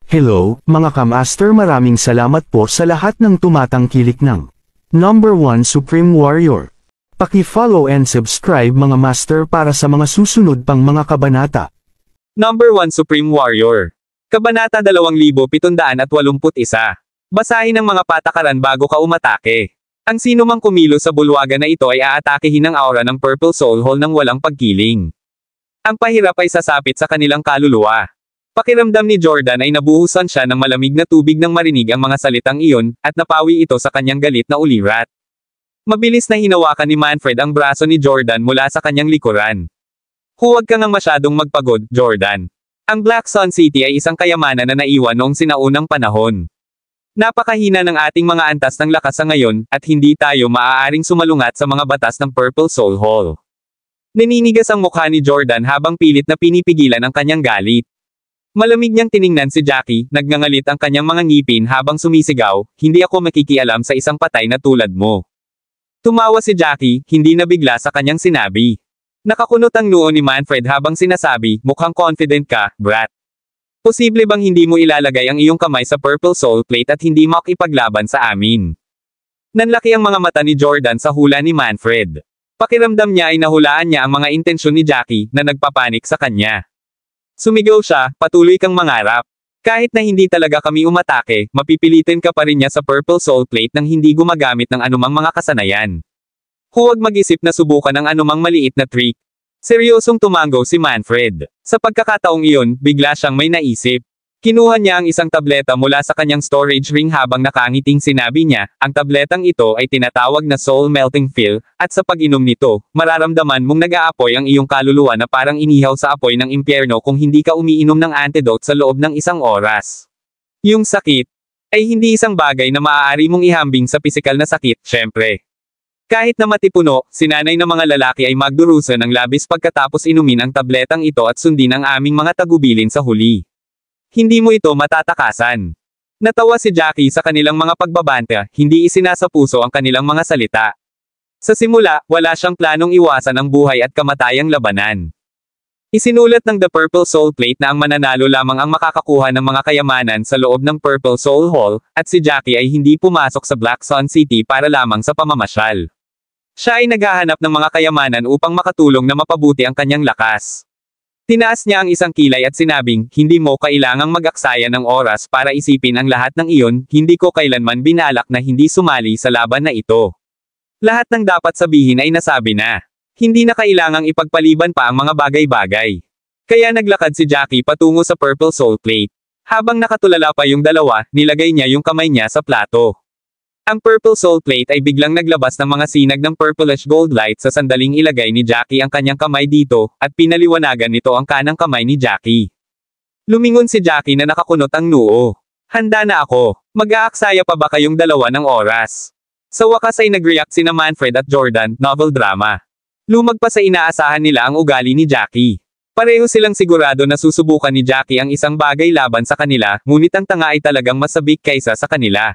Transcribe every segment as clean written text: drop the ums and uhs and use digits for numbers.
Hello, mga kamaster, maraming salamat po sa lahat ng tumatangkilik ng Number 1 Supreme Warrior. Paki-follow and subscribe mga master para sa mga susunod pang mga kabanata. Number 1 Supreme Warrior. Kabanata 2781. Basahin ang mga patakaran bago ka umatake. Ang sino mang kumilos sa bulwagan na ito ay aatakehin ng aura ng Purple Soul Hole ng walang pagkiling. Ang pahirap ay sasapit sa kanilang kaluluwa. Pakiramdam ni Jordan ay nabuhusan siya ng malamig na tubig nang marinig ang mga salitang iyon, at napawi ito sa kanyang galit na ulirat. Mabilis na hinawakan ni Manfred ang braso ni Jordan mula sa kanyang likuran. Huwag ka ngang masyadong magpagod, Jordan. Ang Black Sun City ay isang kayamanan na naiwan noong sinaunang panahon. Napakahina ng ating mga antas ng lakas sa ngayon, at hindi tayo maaaring sumalungat sa mga batas ng Purple Soul Hole. Naninigas ang mukha ni Jordan habang pilit na pinipigilan ang kanyang galit. Malamig niyang tiningnan si Jackie, nagngangalit ang kanyang mga ngipin habang sumisigaw, "Hindi ako makikialam sa isang patay na tulad mo." Tumawa si Jackie, hindi nabigla sa kanyang sinabi. Nakakunot ang noo ni Manfred habang sinasabi, "Mukhang confident ka, brat. Posible bang hindi mo ilalagay ang iyong kamay sa Purple Soul Plate at hindi makipaglaban sa amin?" Nanlaki ang mga mata ni Jordan sa hula ni Manfred. Pakiramdam niya ay nahulaan niya ang mga intensyon ni Jackie, na nagpapanik sa kanya. Sumigaw siya, "Patuloy kang mangarap. Kahit na hindi talaga kami umatake, mapipilitin ka pa rin niya sa Purple Soul Plate nang hindi gumagamit ng anumang mga kasanayan. Huwag mag-isip na subukan ang anumang maliit na trick." Seryosong tumango si Manfred. Sa pagkakataong iyon, bigla siyang may naisip. Kinuha niya ang isang tableta mula sa kanyang storage ring habang nakangiting sinabi niya, "Ang tabletang ito ay tinatawag na Soul Melting Pill, at sa pag-inom nito, mararamdaman mong nag-aapoy ang iyong kaluluwa na parang inihaw sa apoy ng impyerno kung hindi ka umiinom ng antidote sa loob ng 1 oras. Yung sakit ay hindi isang bagay na maaari mong ihambing sa pisikal na sakit, syempre. Kahit na matipuno, sinanay na mga lalaki ay magdurusa ng labis pagkatapos inumin ang tabletang ito at sundin ang aming mga tagubilin sa huli. Hindi mo ito matatakasan." Natawa si Jackie sa kanilang mga pagbabanta, hindi isinasapuso ang kanilang mga salita. Sa simula, wala siyang planong iwasan ang buhay at kamatayang labanan. Isinulat ng The Purple Soul Plate na ang mananalo lamang ang makakakuha ng mga kayamanan sa loob ng Purple Soul Hole, at si Jackie ay hindi pumasok sa Black Sun City para lamang sa pamamasyal. Siya ay naghahanap ng mga kayamanan upang makatulong na mapabuti ang kanyang lakas. Tinaas niya ang isang kilay at sinabing, "Hindi mo kailangang mag-aksaya ng oras para isipin ang lahat ng iyon, hindi ko kailanman binalak na hindi sumali sa laban na ito. Lahat ng dapat sabihin ay nasabi na. Hindi na kailangang ipagpaliban pa ang mga bagay-bagay." Kaya naglakad si Jackie patungo sa Purple Soul Plate. Habang nakatulala pa yung dalawa, nilagay niya yung kamay niya sa plato. Ang Purple Soul Plate ay biglang naglabas ng mga sinag ng purplish gold light sa sandaling ilagay ni Jackie ang kanyang kamay dito, at pinaliwanagan nito ang kanang kamay ni Jackie. Lumingon si Jackie na nakakunot ang noo. "Handa na ako. Mag-aaksaya pa ba kayong dalawa ng oras?" Sa wakas ay nag-react sina Manfred at Jordan, novel drama. Lumagpas sa inaasahan nila ang ugali ni Jackie. Pareho silang sigurado na susubukan ni Jackie ang isang bagay laban sa kanila, ngunit ang tanga ay talagang mas sabik kaysa sa kanila.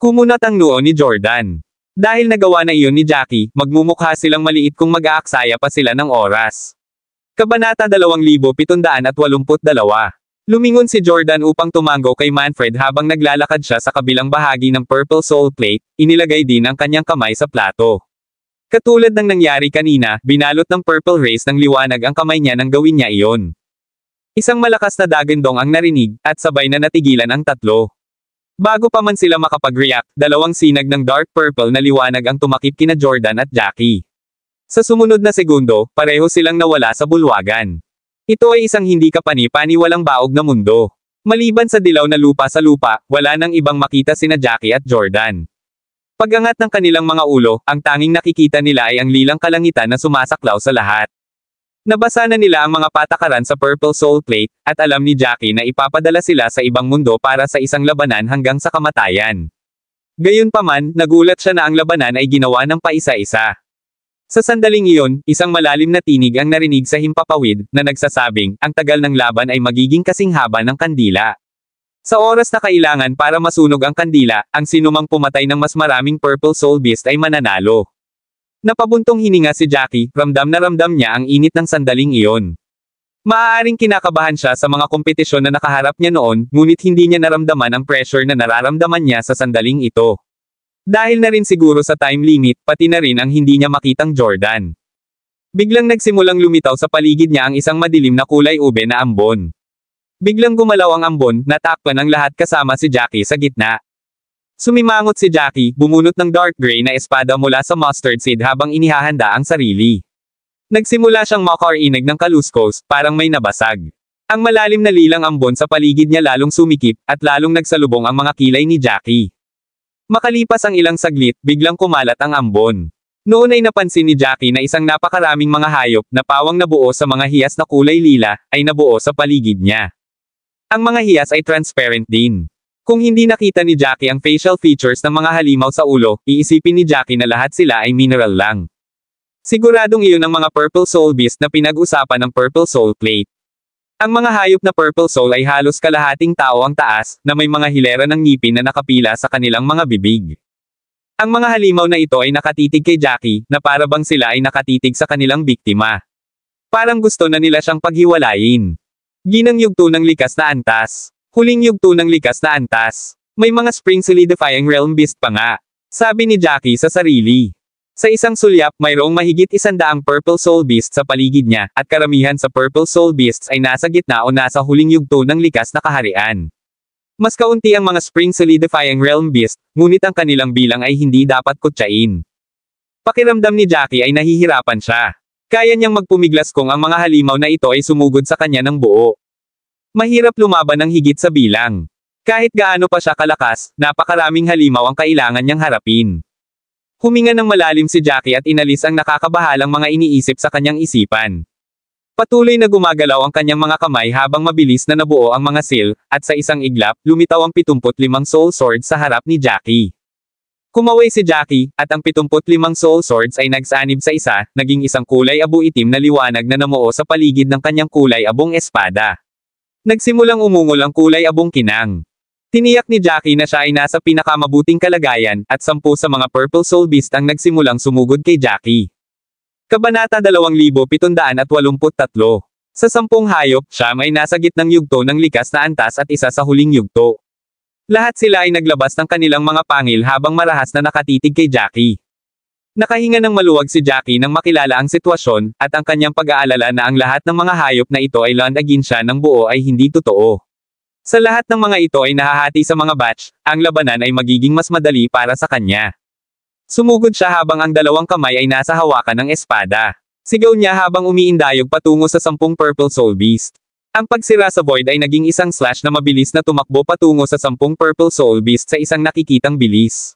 Kumunat ang noo ni Jordan. Dahil nagawa na iyon ni Jackie, magmumukha silang maliit kung mag-aaksaya pa sila ng oras. Kabanata 2782. Lumingon si Jordan upang tumango kay Manfred habang naglalakad siya sa kabilang bahagi ng Purple Soul Plate, inilagay din ang kanyang kamay sa plato. Katulad ng nangyari kanina, binalot ng purple rays ng liwanag ang kamay niya nang gawin niya iyon. Isang malakas na dagandong ang narinig, at sabay na natigilan ang tatlo. Bago pa man sila makapag-react, 2 sinag ng dark purple na liwanag ang tumakip kina Jordan at Jackie. Sa sumunod na segundo, pareho silang nawala sa bulwagan. Ito ay isang hindi kapani-paniwalang baog na mundo. Maliban sa dilaw na lupa sa lupa, wala nang ibang makita sina Jackie at Jordan. Pag-angat ng kanilang mga ulo, ang tanging nakikita nila ay ang lilang kalangitan na sumasaklaw sa lahat. Nabasa na nila ang mga patakaran sa Purple Soul Plate, at alam ni Jackie na ipapadala sila sa ibang mundo para sa isang labanan hanggang sa kamatayan. Gayunpaman, nagulat siya na ang labanan ay ginawa ng paisa-isa. Sa sandaling iyon, isang malalim na tinig ang narinig sa himpapawid, na nagsasabing, ang tagal ng laban ay magiging kasing haba ng kandila. Sa oras na kailangan para masunog ang kandila, ang sinumang pumatay ng mas maraming Purple Soul Beast ay mananalo. Napabuntong hininga si Jackie, ramdam na ramdam niya ang init ng sandaling iyon. Maaaring kinakabahan siya sa mga kompetisyon na nakaharap niya noon, ngunit hindi niya naramdaman ang pressure na nararamdaman niya sa sandaling ito. Dahil na rin siguro sa time limit, pati na rin ang hindi niya makitang Jordan. Biglang nagsimulang lumitaw sa paligid niya ang isang madilim na kulay ube na ambon. Biglang gumalaw ang ambon, natakpan ang lahat kasama si Jackie sa gitna. Sumimangot si Jackie, bumunot ng dark gray na espada mula sa mustard seed habang inihahanda ang sarili. Nagsimula siyang makarinig ng kaluskos, parang may nabasag. Ang malalim na lilang ambon sa paligid niya lalong sumikip, at lalong nagsalubong ang mga kilay ni Jackie. Makalipas ang ilang saglit, biglang kumalat ang ambon. Noon ay napansin ni Jackie na isang napakaraming mga hayop na pawang nabuo sa mga hiyas na kulay lila, ay nabuo sa paligid niya. Ang mga hiyas ay transparent din. Kung hindi nakita ni Jackie ang facial features ng mga halimaw sa ulo, iisipin ni Jackie na lahat sila ay mineral lang. Siguradong iyon ang mga purple soul beast na pinag-usapan ng purple soul plate. Ang mga hayop na purple soul ay halos kalahating tao ang taas, na may mga hilera ng ngipin na nakapila sa kanilang mga bibig. Ang mga halimaw na ito ay nakatitig kay Jackie, na para bang sila ay nakatitig sa kanilang biktima. Parang gusto na nila siyang paghiwalayin. Ginang yugto ng likas na antas. Huling yugto ng likas na antas. May mga spring solidifying realm beast pa nga. Sabi ni Jackie sa sarili. Sa isang sulyap, mayroong mahigit 100 purple soul beast sa paligid niya, at karamihan sa purple soul beasts ay nasa gitna o nasa huling yugto ng likas na kaharian. Mas kaunti ang mga spring solidifying realm beast, ngunit ang kanilang bilang ay hindi dapat kutsain. Pakiramdam ni Jackie ay nahihirapan siya. Kaya niyang magpumiglas kung ang mga halimaw na ito ay sumugod sa kanya ng buo. Mahirap lumaban ng higit sa bilang. Kahit gaano pa siya kalakas, napakaraming halimaw ang kailangan niyang harapin. Huminga ng malalim si Jackie at inalis ang nakakabahalang mga iniisip sa kanyang isipan. Patuloy na gumagalaw ang kanyang mga kamay habang mabilis na nabuo ang mga seal, at sa isang iglap, lumitaw ang 75 soul swords sa harap ni Jackie. Kumaway si Jackie, at ang 75 soul swords ay nagsanib sa isa, naging isang kulay abo-itim na liwanag na namuo sa paligid ng kanyang kulay abong espada. Nagsimulang umungol ang kulay abong kinang. Tiniyak ni Jackie na siya ay nasa pinakamabuting kalagayan, at 10 sa mga purple soul beast ang nagsimulang sumugod kay Jackie. Kabanata 2783. Sa 10 hayop, siya ay nasa gitnang yugto ng likas na antas at isa sa huling yugto. Lahat sila ay naglabas ng kanilang mga pangil habang marahas na nakatitig kay Jackie. Nakahinga ng maluwag si Jackie nang makilala ang sitwasyon, at ang kanyang pag-aalala na ang lahat ng mga hayop na ito ay land against siya ng buo ay hindi totoo. Sa lahat ng mga ito ay nahahati sa mga batch, ang labanan ay magiging mas madali para sa kanya. Sumugod siya habang ang dalawang kamay ay nasa hawakan ng espada. Sigaw niya habang umiindayog patungo sa 10 purple soul beast. Ang pagsira sa void ay naging isang slash na mabilis na tumakbo patungo sa 10 purple soul beast sa isang nakikitang bilis.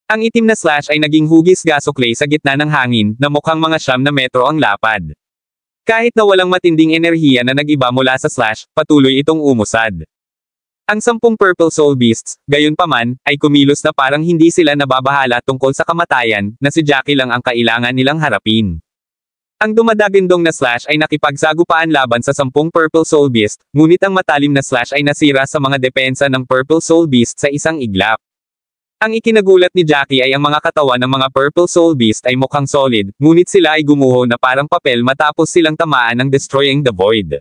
Ang itim na slash ay naging hugis gasoklay sa gitna ng hangin, na mukhang mga 9 metro ang lapad. Kahit na walang matinding enerhiya na nag-iba mula sa slash, patuloy itong umusad. Ang 10 purple soul beasts, gayunpaman, ay kumilos na parang hindi sila nababahala tungkol sa kamatayan, na si Jackie lang ang kailangan nilang harapin. Ang dumadagindong na slash ay nakipagsagupaan laban sa 10 purple soul beast, ngunit ang matalim na slash ay nasira sa mga depensa ng purple soul beast sa isang iglap. Ang ikinagulat ni Jackie ay ang mga katawan ng mga purple soul beast ay mukhang solid, ngunit sila ay gumuho na parang papel matapos silang tamaan ng Destroying the Void.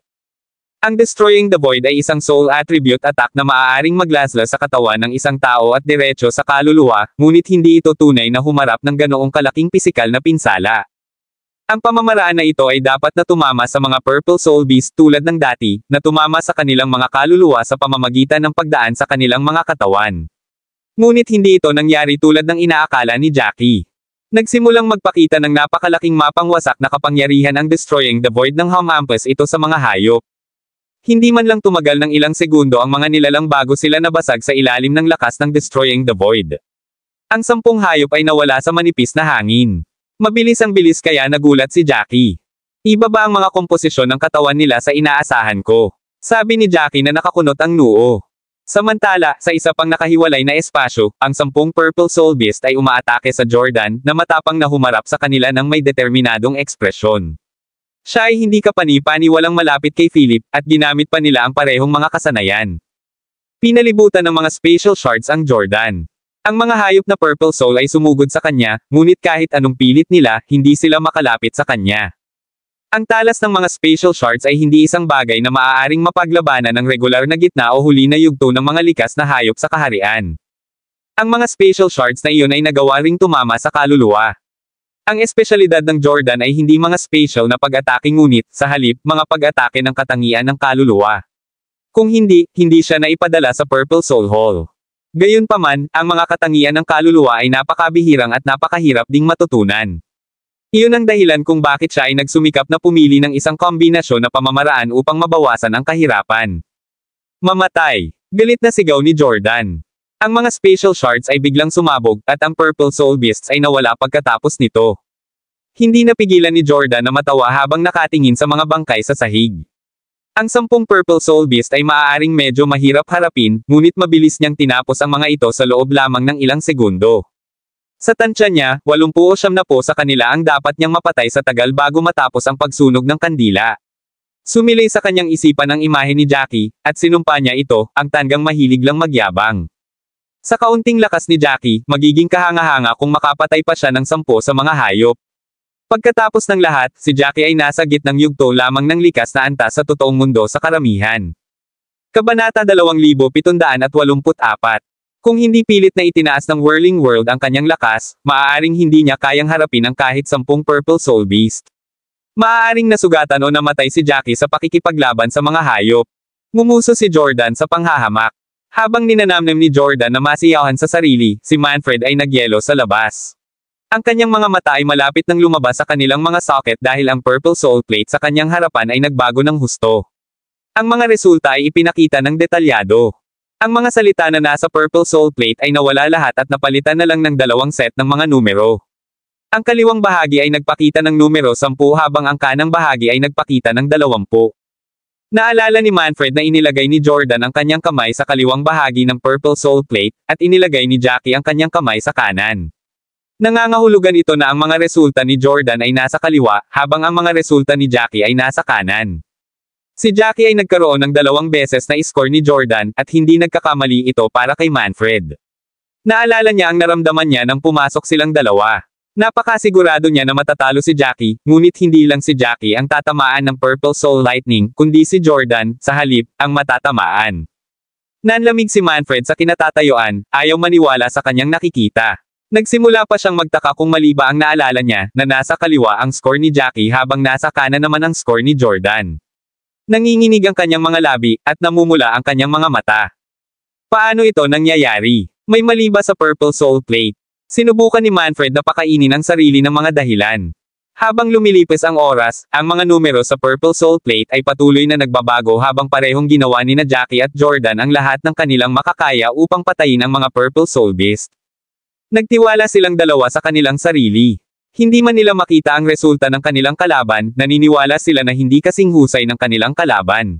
Ang Destroying the Void ay isang soul attribute attack na maaaring maglasla sa katawan ng isang tao at diretso sa kaluluwa, ngunit hindi ito tunay na humarap ng ganoong kalaking pisikal na pinsala. Ang pamamaraan na ito ay dapat na tumama sa mga purple soul beast tulad ng dati, na tumama sa kanilang mga kaluluwa sa pamamagitan ng pagdaan sa kanilang mga katawan. Ngunit hindi ito nangyari tulad ng inaakala ni Jackie. Nagsimulang magpakita ng napakalaking mapang wasak na kapangyarihan ang Destroying the Void ng Hamampus ito sa mga hayop. Hindi man lang tumagal ng ilang segundo ang mga nilalang bago sila nabasag sa ilalim ng lakas ng Destroying the Void. Ang 10 hayop ay nawala sa manipis na hangin. Mabilis ang bilis kaya nagulat si Jackie. Iba ba ang mga komposisyon ng katawan nila sa inaasahan ko? Sabi ni Jackie na nakakunot ang noo. Samantala, sa isa pang nakahiwalay na espasyo, ang 10 purple soul beast ay umaatake sa Jordan, na matapang na humarap sa kanila ng may determinadong ekspresyon. Siya ay hindi kapani-paniwalang malapit kay Philip, at ginamit pa nila ang parehong mga kasanayan. Pinalibutan ng mga spatial shards ang Jordan. Ang mga hayop na purple soul ay sumugod sa kanya, ngunit kahit anong pilit nila, hindi sila makalapit sa kanya. Ang talas ng mga spatial shards ay hindi isang bagay na maaaring mapaglabanan ng regular na gitna o huli na yugto ng mga likas na hayop sa kaharian. Ang mga spatial shards na iyon ay nagawa ring tumama sa kaluluwa. Ang espesyalidad ng Jordan ay hindi mga spatial na pag-atake ngunit, sa halip, mga pag-atake ng katangian ng kaluluwa. Kung hindi, hindi siya naipadala sa Purple Soul Hall. Gayunpaman, ang mga katangian ng kaluluwa ay napakabihirang at napakahirap ding matutunan. Iyon ang dahilan kung bakit siya ay nagsumikap na pumili ng isang kombinasyon na pamamaraan upang mabawasan ang kahirapan. Mamatay. Galit na sigaw ni Jordan. Ang mga spatial shards ay biglang sumabog, at ang Purple Soul Beasts ay nawala pagkatapos nito. Hindi napigilan ni Jordan na matawa habang nakatingin sa mga bangkay sa sahig. Ang 10 Purple Soul Beast ay maaaring medyo mahirap harapin, ngunit mabilis niyang tinapos ang mga ito sa loob lamang ng ilang segundo. Sa tansya niya, 89 na po sa kanila ang dapat niyang mapatay sa tagal bago matapos ang pagsunog ng kandila. Sumilay sa kanyang isipan ang imahe ni Jackie, at sinumpa niya ito, ang tanggang mahilig lang magyabang. Sa kaunting lakas ni Jackie, magiging kahanga-hanga kung makapatay pa siya ng 10 sa mga hayop. Pagkatapos ng lahat, si Jackie ay nasa gitnang yugto lamang ng likas na antas sa totoong mundo sa karamihan. Kabanata 2784. Kung hindi pilit na itinaas ng Whirling World ang kanyang lakas, maaaring hindi niya kayang harapin ang kahit 10 Purple Soul Beast. Maaaring nasugatan o namatay si Jackie sa pakikipaglaban sa mga hayop. Ngumuso si Jordan sa panghahamak. Habang ninanamnam ni Jordan na masiyahan sa sarili, si Manfred ay nagyelo sa labas. Ang kanyang mga mata ay malapit nang lumabas sa kanilang mga socket dahil ang Purple Soul Plate sa kanyang harapan ay nagbago ng husto. Ang mga resulta ay ipinakita ng detalyado. Ang mga salita na nasa Purple Soul Plate ay nawala lahat at napalitan na lang ng 2 set ng mga numero. Ang kaliwang bahagi ay nagpakita ng numero 10 habang ang kanang bahagi ay nagpakita ng 20. Naalala ni Manfred na inilagay ni Jordan ang kanyang kamay sa kaliwang bahagi ng Purple Soul Plate, at inilagay ni Jackie ang kanyang kamay sa kanan. Nangangahulugan ito na ang mga resulta ni Jordan ay nasa kaliwa, habang ang mga resulta ni Jackie ay nasa kanan. Si Jackie ay nagkaroon ng 2 beses na score ni Jordan, at hindi nagkakamali ito para kay Manfred. Naalala niya ang naramdaman niya nang pumasok silang dalawa. Napakasigurado niya na matatalo si Jackie, ngunit hindi lang si Jackie ang tatamaan ng Purple Soul Lightning, kundi si Jordan, sa halip, ang matatamaan. Nanlamig si Manfred sa kinatatayuan, ayaw maniwala sa kanyang nakikita. Nagsimula pa siyang magtaka kung mali ba ang naalala niya, na nasa kaliwa ang score ni Jackie habang nasa kanan naman ang score ni Jordan. Nanginginig ang kanyang mga labi, at namumula ang kanyang mga mata. Paano ito nangyayari? May mali ba sa Purple Soul Plate? Sinubukan ni Manfred na pakainin ang sarili ng mga dahilan. Habang lumilipis ang oras, ang mga numero sa Purple Soul Plate ay patuloy na nagbabago habang parehong ginawa ni na Jackie at Jordan ang lahat ng kanilang makakaya upang patayin ang mga Purple Soul Beast. Nagtiwala silang dalawa sa kanilang sarili. Hindi man nila makita ang resulta ng kanilang kalaban, naniniwala sila na hindi kasing husay ng kanilang kalaban.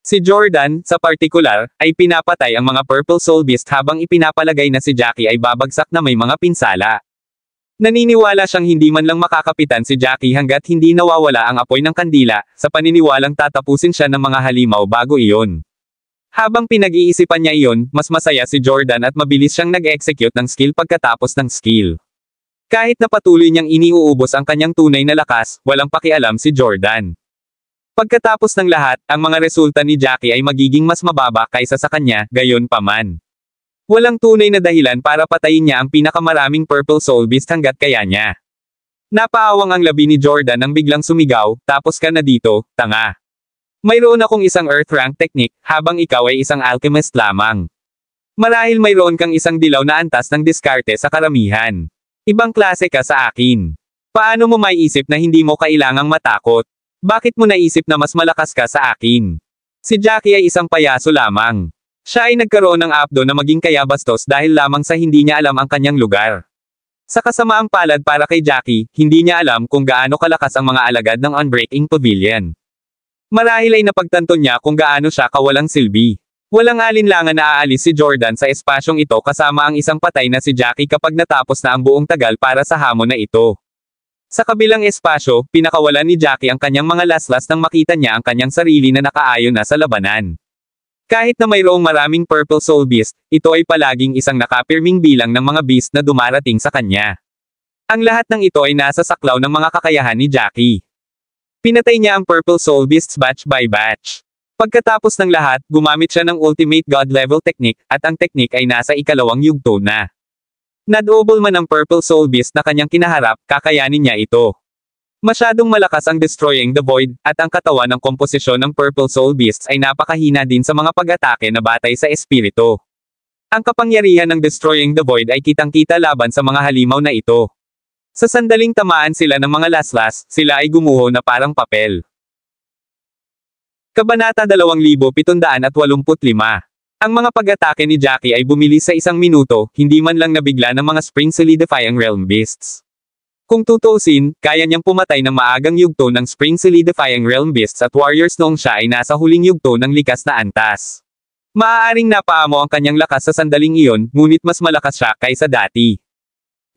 Si Jordan, sa partikular, ay pinapatay ang mga Purple Soul Beast habang ipinapalagay na si Jackie ay babagsak na may mga pinsala. Naniniwala siyang hindi man lang makakapitan si Jackie hanggat hindi nawawala ang apoy ng kandila, sa paniniwalang tatapusin siya ng mga halimaw bago iyon. Habang pinag-iisipan niya iyon, mas masaya si Jordan at mabilis siyang nag-execute ng skill pagkatapos ng skill. Kahit na patuloy niyang iniuubos ang kanyang tunay na lakas, walang pakialam si Jordan. Pagkatapos ng lahat, ang mga resulta ni Jackie ay magiging mas mababa kaysa sa kanya, gayon pa man. Walang tunay na dahilan para patayin niya ang pinakamaraming Purple Soul Beast hanggat kaya niya. Napaawang ang labi ni Jordan nang biglang sumigaw, tapos ka na dito, tanga. Mayroon akong isang Earth Rank technique, habang ikaw ay isang alchemist lamang. Marahil mayroon kang isang dilaw na antas ng diskarte sa karamihan. Ibang klase ka sa akin. Paano mo maiisip na hindi mo kailangang matakot? Bakit mo naisip na mas malakas ka sa akin? Si Jackie ay isang payaso lamang. Siya ay nagkaroon ng apdo na maging kayabastos dahil lamang sa hindi niya alam ang kanyang lugar. Sa kasamaang palad para kay Jackie, hindi niya alam kung gaano kalakas ang mga alagad ng Unbreaking Pavilion. Marahil ay napagtanto niya kung gaano siya kawalang silbi. Walang alinlangan na aalis si Jordan sa espasyong ito kasama ang isang patay na si Jackie kapag natapos na ang buong tagal para sa hamon na ito. Sa kabilang espasyo, pinakawalan ni Jackie ang kanyang mga laslas nang makita niya ang kanyang sarili na nakaayon na sa labanan. Kahit na mayroong maraming Purple Soul Beast, ito ay palaging isang nakapirming bilang ng mga beast na dumarating sa kanya. Ang lahat ng ito ay nasa saklaw ng mga kakayahan ni Jackie. Pinatay niya ang Purple Soul Beasts batch by batch. Pagkatapos ng lahat, gumamit siya ng Ultimate God level technique, at ang technique ay nasa ikalawang yugto na. Nadouble man ang Purple Soul Beast na kanyang kinaharap, kakayanin niya ito. Masyadong malakas ang Destroying the Void, at ang katawan ng komposisyon ng Purple Soul Beasts ay napakahina din sa mga pag-atake na batay sa espiritu. Ang kapangyarihan ng Destroying the Void ay kitang-kita laban sa mga halimaw na ito. Sa sandaling tamaan sila ng mga laslas, sila ay gumuho na parang papel. Kabanata 2785. Ang mga pag-atake ni Jackie ay bumilis sa 1 minuto, hindi man lang nabigla ng mga Spring Solidifying Realm Beasts. Kung tutuusin, kaya niyang pumatay ng maagang yugto ng Spring Solidifying Realm Beasts at Warriors noong siya ay nasa huling yugto ng likas na antas. Maaaring napaamo ang kanyang lakas sa sandaling iyon, ngunit mas malakas siya kaysa dati.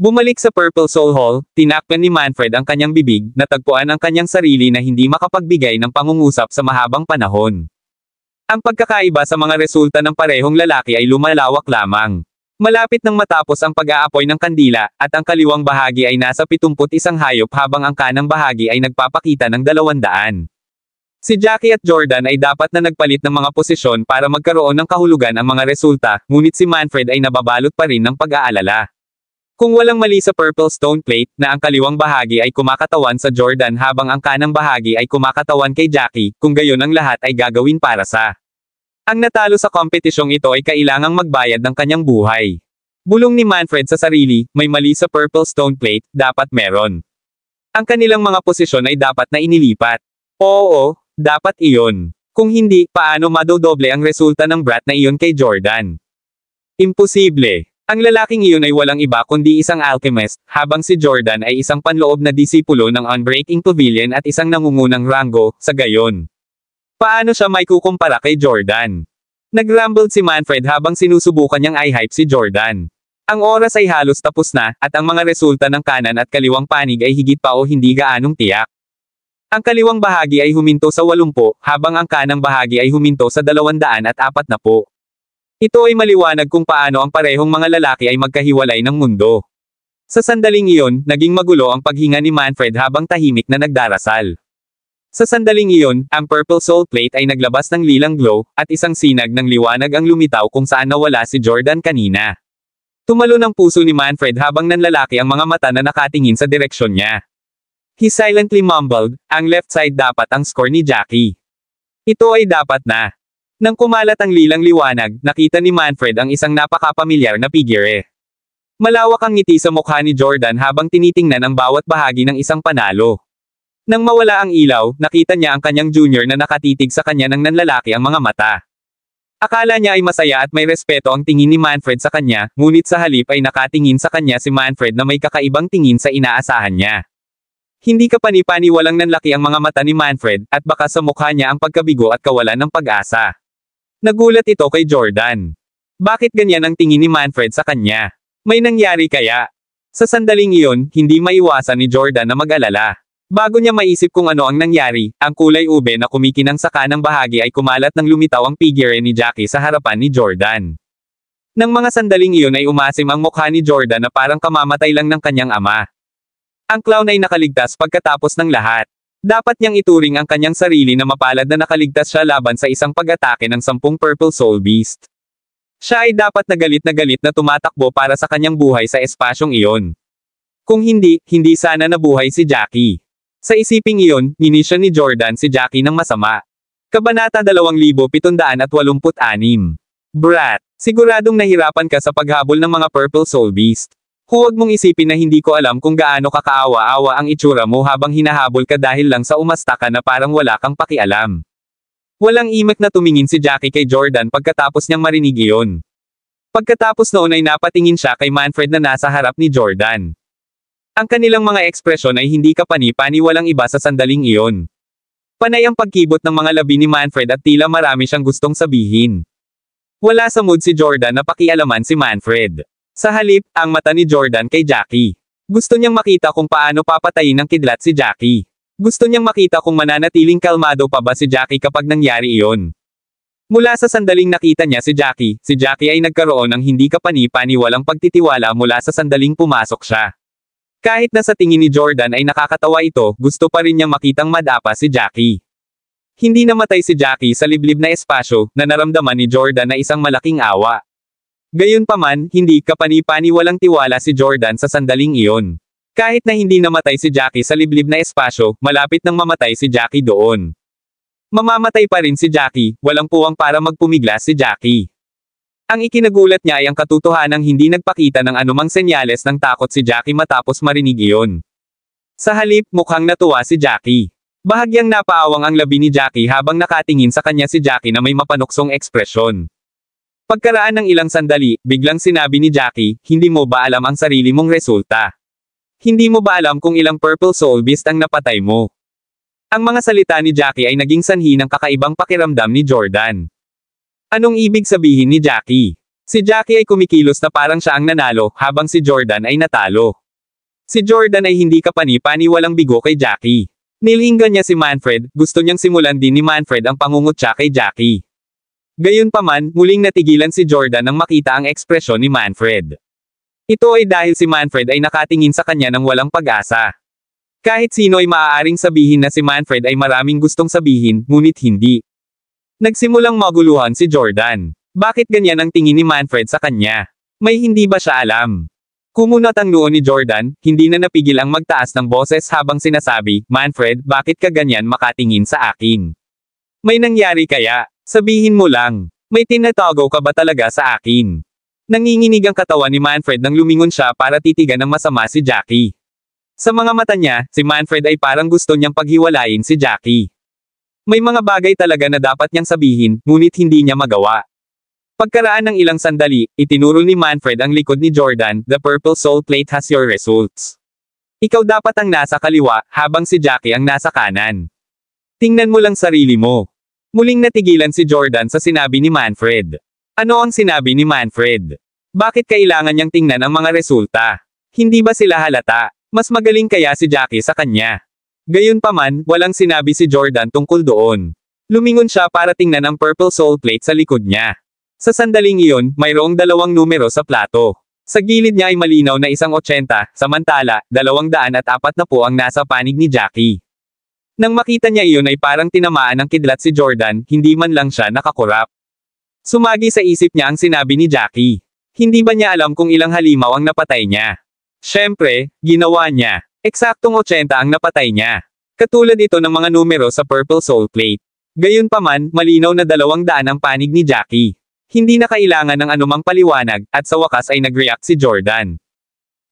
Bumalik sa Purple Soul Hall, tinakpan ni Manfred ang kanyang bibig, natagpuan ang kanyang sarili na hindi makapagbigay ng pangungusap sa mahabang panahon. Ang pagkakaiba sa mga resulta ng parehong lalaki ay lumalawak lamang. Malapit nang matapos ang pag-aapoy ng kandila, at ang kaliwang bahagi ay nasa 71 hayop habang ang kanang bahagi ay nagpapakita ng 200. Si Jackie at Jordan ay dapat na nagpalit ng mga posisyon para magkaroon ng kahulugan ang mga resulta, ngunit si Manfred ay nababalot pa rin ng pag-aalala. Kung walang mali sa Purple Stone Plate, na ang kaliwang bahagi ay kumakatawan sa Jordan habang ang kanang bahagi ay kumakatawan kay Jackie, kung gayon ang lahat ay gagawin para sa ang natalo sa kompetisyong ito ay kailangang magbayad ng kanyang buhay. Bulong ni Manfred sa sarili, may mali sa Purple Stone Plate, dapat meron. Ang kanilang mga posisyon ay dapat na inilipat. Oo, dapat iyon. Kung hindi, paano madodoble ang resulta ng brat na iyon kay Jordan? Imposible. Ang lalaking iyon ay walang iba kundi isang alchemist, habang si Jordan ay isang panloob na disipulo ng Unbreaking Pavilion at isang nangungunang rango, sa gayon. Paano siya may kukumpara kay Jordan? Nag-rumbled si Manfred habang sinusubukan niyang i-hype si Jordan. Ang oras ay halos tapos na, at ang mga resulta ng kanan at kaliwang panig ay higit pa o hindi gaanong tiyak. Ang kaliwang bahagi ay huminto sa 80, habang ang kanang bahagi ay huminto sa 240. Ito ay maliwanag kung paano ang parehong mga lalaki ay magkahiwalay ng mundo. Sa sandaling iyon, naging magulo ang paghinga ni Manfred habang tahimik na nagdarasal. Sa sandaling iyon, ang Purple Soul Plate ay naglabas ng lilang glow, at isang sinag ng liwanag ang lumitaw kung saan nawala si Jordan kanina. Tumalo ng puso ni Manfred habang nanlalaki ang mga mata na nakatingin sa direksyon niya. He silently mumbled, ang left side dapat ang score ni Jackie. Ito ay dapat na. Nang kumalat ang lilang liwanag, nakita ni Manfred ang isang napakapamilyar na figure. Malawak ang ngiti sa mukha ni Jordan habang tinitingnan ang bawat bahagi ng isang panalo. Nang mawala ang ilaw, nakita niya ang kanyang junior na nakatitig sa kanya ng nanlalaki ang mga mata. Akala niya ay masaya at may respeto ang tingin ni Manfred sa kanya, ngunit sa halip ay nakatingin sa kanya si Manfred na may kakaibang tingin sa inaasahan niya. Hindi kapani-paniwalang nanlaki ang mga mata ni Manfred, at baka sa mukha niya ang pagkabigo at kawalan ng pag-asa. Nagulat ito kay Jordan. Bakit ganyan ang tingin ni Manfred sa kanya? May nangyari kaya? Sa sandaling iyon, hindi maiwasan ni Jordan na mag-alala. Bago niya maisip kung ano ang nangyari, ang kulay ube na kumikinang sa kanang bahagi ay kumalat nang lumitaw ang figure ni Jackie sa harapan ni Jordan. Nang mga sandaling iyon ay umasim ang mukha ni Jordan na parang kamamatay lang ng kanyang ama. Ang clown ay nakaligtas pagkatapos ng lahat. Dapat niyang ituring ang kanyang sarili na mapalad na nakaligtas siya laban sa isang pag-atake ng 10 Purple Soul Beast. Siya ay dapat na galit na tumatakbo para sa kanyang buhay sa espasyong iyon. Kung hindi, hindi sana nabuhay si Jackie. Sa isiping iyon, minisyon ni Jordan si Jackie ng masama. Kabanata 2786. Brat, siguradong nahirapan ka sa paghabol ng mga Purple Soul Beast. Huwag mong isipin na hindi ko alam kung gaano kakaawa-awa ang itsura mo habang hinahabol ka dahil lang sa umasta ka na parang wala kang pakialam. Walang imek na tumingin si Jackie kay Jordan pagkatapos niyang marinig iyon. Pagkatapos noon ay napatingin siya kay Manfred na nasa harap ni Jordan. Ang kanilang mga ekspresyon ay hindi kapani-paniwalang iba sa sandaling iyon. Panay ang pagkibot ng mga labi ni Manfred at tila marami siyang gustong sabihin. Wala sa mood si Jordan na pakialaman si Manfred. Sa halip, ang mata ni Jordan kay Jackie. Gusto niyang makita kung paano papatayin ng kidlat si Jackie. Gusto niyang makita kung mananatiling kalmado pa ba si Jackie kapag nangyari iyon. Mula sa sandaling nakita niya si Jackie ay nagkaroon ng hindi kapani-paniwalang pagtitiwala mula sa sandaling pumasok siya. Kahit na sa tingin ni Jordan ay nakakatawa ito, gusto pa rin niyang makitang madapa si Jackie. Hindi namatay si Jackie sa liblib na espasyo, na naramdaman ni Jordan na isang malaking awa. Gayunpaman, hindi kapani-paniwalang tiwala si Jordan sa sandaling iyon. Kahit na hindi namatay si Jackie sa liblib na espasyo, malapit nang mamatay si Jackie doon. Mamamatay pa rin si Jackie, walang puwang para magpumiglas si Jackie. Ang ikinagulat niya ay ang katotohanang hindi nagpakita ng anumang senyales ng takot si Jackie matapos marinig iyon. Sa halip, mukhang natuwa si Jackie. Bahagyang napaawang ang labi ni Jackie habang nakatingin sa kanya si Jackie na may mapanuksong ekspresyon. Pagkaraan ng ilang sandali, biglang sinabi ni Jackie, hindi mo ba alam ang sarili mong resulta? Hindi mo ba alam kung ilang Purple Soul Beast ang napatay mo? Ang mga salita ni Jackie ay naging sanhi ng kakaibang pakiramdam ni Jordan. Anong ibig sabihin ni Jackie? Si Jackie ay kumikilos na parang siya ang nanalo, habang si Jordan ay natalo. Si Jordan ay hindi kapani-paniwalang bigo kay Jackie. Nilinggan niya si Manfred, gusto niyang simulan din ni Manfred ang pangungutya kay Jackie. Gayunpaman, muling natigilan si Jordan nang makita ang ekspresyon ni Manfred. Ito ay dahil si Manfred ay nakatingin sa kanya ng walang pag-asa. Kahit sino ay maaaring sabihin na si Manfred ay maraming gustong sabihin, ngunit hindi. Nagsimulang maguluhan si Jordan. Bakit ganyan ang tingin ni Manfred sa kanya? May hindi ba siya alam? Kumunat ang noo ni Jordan, hindi na napigil ang magtaas ng boses habang sinasabi, Manfred, bakit ka ganyan makatingin sa akin? May nangyari kaya? Sabihin mo lang. May tinatago ka ba talaga sa akin? Nanginginig ang katawan ni Manfred nang lumingon siya para titigan ng masama si Jackie. Sa mga mata niya, si Manfred ay parang gusto niyang paghiwalayin si Jackie. May mga bagay talaga na dapat niyang sabihin, ngunit hindi niya magawa. Pagkaraan ng ilang sandali, itinuro ni Manfred ang likod ni Jordan, the Purple Soul Plate has your results. Ikaw dapat ang nasa kaliwa, habang si Jackie ang nasa kanan. Tingnan mo lang sarili mo. Muling natigilan si Jordan sa sinabi ni Manfred. Ano ang sinabi ni Manfred? Bakit kailangan niyang tingnan ang mga resulta? Hindi ba sila halata? Mas magaling kaya si Jackie sa kanya. Gayunpaman, walang sinabi si Jordan tungkol doon. Lumingon siya para tingnan ang Purple Soul Plate sa likod niya. Sa sandaling iyon, mayroong 2 numero sa plato. Sa gilid niya ay malinaw na 180, samantala, 240 ang nasa panig ni Jackie. Nang makita niya iyon ay parang tinamaan ng kidlat si Jordan, hindi man lang siya nakakurap. Sumagi sa isip niya ang sinabi ni Jackie. Hindi ba niya alam kung ilang halimaw ang napatay niya? Siyempre, ginawa niya. Eksaktong 80 ang napatay niya. Katulad ito ng mga numero sa Purple Soul Plate. Gayunpaman, malinaw na 200 ang panig ni Jackie. Hindi na kailangan ng anumang paliwanag, at sa wakas ay nag-react si Jordan.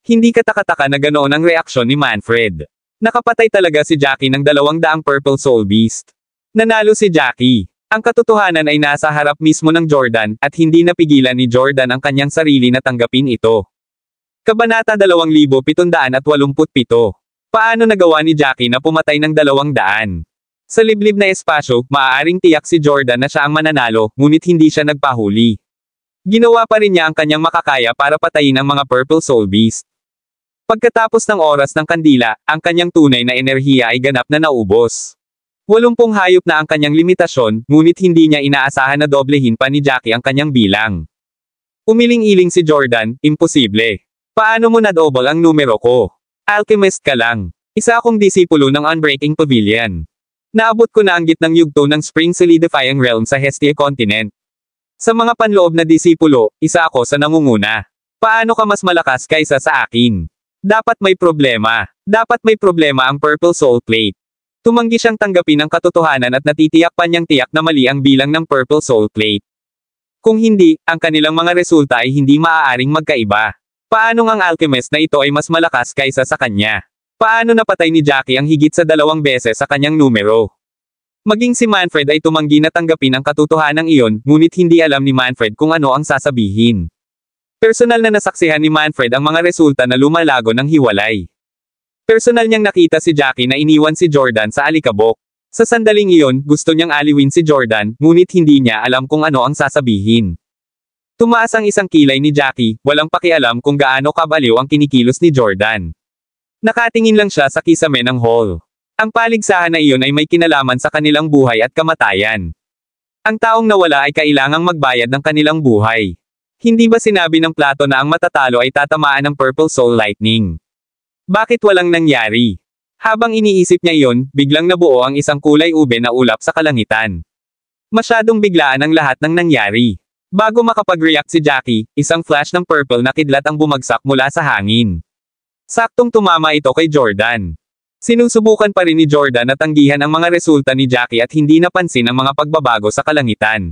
Hindi katakataka na ganoon ang reaksyon ni Manfred. Nakapatay talaga si Jackie ng 200 Purple Soul Beast. Nanalo si Jackie. Ang katotohanan ay nasa harap mismo ng Jordan, at hindi napigilan ni Jordan ang kanyang sarili na tanggapin ito. Kabanata 2787. Paano nagawa ni Jackie na pumatay ng 200? Sa liblib na espasyo, maaaring tiyak si Jordan na siya ang mananalo, ngunit hindi siya nagpahuli. Ginawa pa rin niya ang kanyang makakaya para patayin ang mga Purple Soul Beast. Pagkatapos ng oras ng kandila, ang kanyang tunay na enerhiya ay ganap na naubos. 80 hayop na ang kanyang limitasyon, ngunit hindi niya inaasahan na doblehin pa ni Jackie ang kanyang bilang. Umiling-iling si Jordan, imposible. Paano mo na-double ang numero ko? Alchemist ka lang. Isa akong disipulo ng Unbreaking Pavilion. Naabot ko na ang gitnang yugto ng Spring Solidifying Realm sa Hestia Continent. Sa mga panloob na disipulo, isa ako sa nangunguna. Paano ka mas malakas kaysa sa akin? Dapat may problema. Dapat may problema ang Purple Soul Plate. Tumanggi siyang tanggapin ang katotohanan at natitiyak pa niyang tiyak na mali ang bilang ng Purple Soul Plate. Kung hindi, ang kanilang mga resulta ay hindi maaaring magkaiba. Paano ang alchemist na ito ay mas malakas kaysa sa kanya? Paano napatay ni Jackie ang higit sa 2 beses sa kanyang numero? Maging si Manfred ay tumanggi na tanggapin ang katotohanan iyon, ngunit hindi alam ni Manfred kung ano ang sasabihin. Personal na nasaksihan ni Manfred ang mga resulta na lumalago ng hiwalay. Personal niyang nakita si Jackie na iniwan si Jordan sa alikabok. Sa sandaling iyon, gusto niyang aliwin si Jordan, ngunit hindi niya alam kung ano ang sasabihin. Tumaas ang isang kilay ni Jackie, walang pakialam kung gaano kabaliw ang kinikilos ni Jordan. Nakatingin lang siya sa kisame ng hall. Ang paligsahan na iyon ay may kinalaman sa kanilang buhay at kamatayan. Ang taong nawala ay kailangang magbayad ng kanilang buhay. Hindi ba sinabi ng Plato na ang matatalo ay tatamaan ng Purple Soul Lightning? Bakit walang nangyari? Habang iniisip niya iyon, biglang nabuo ang isang kulay ube na ulap sa kalangitan. Masyadong biglaan ang lahat ng nangyari. Bago makapag-react si Jackie, isang flash ng purple na kidlat ang bumagsak mula sa hangin. Saktong tumama ito kay Jordan. Sinusubukan pa rin ni Jordan na tanggihan ang mga resulta ni Jackie at hindi napansin ang mga pagbabago sa kalangitan.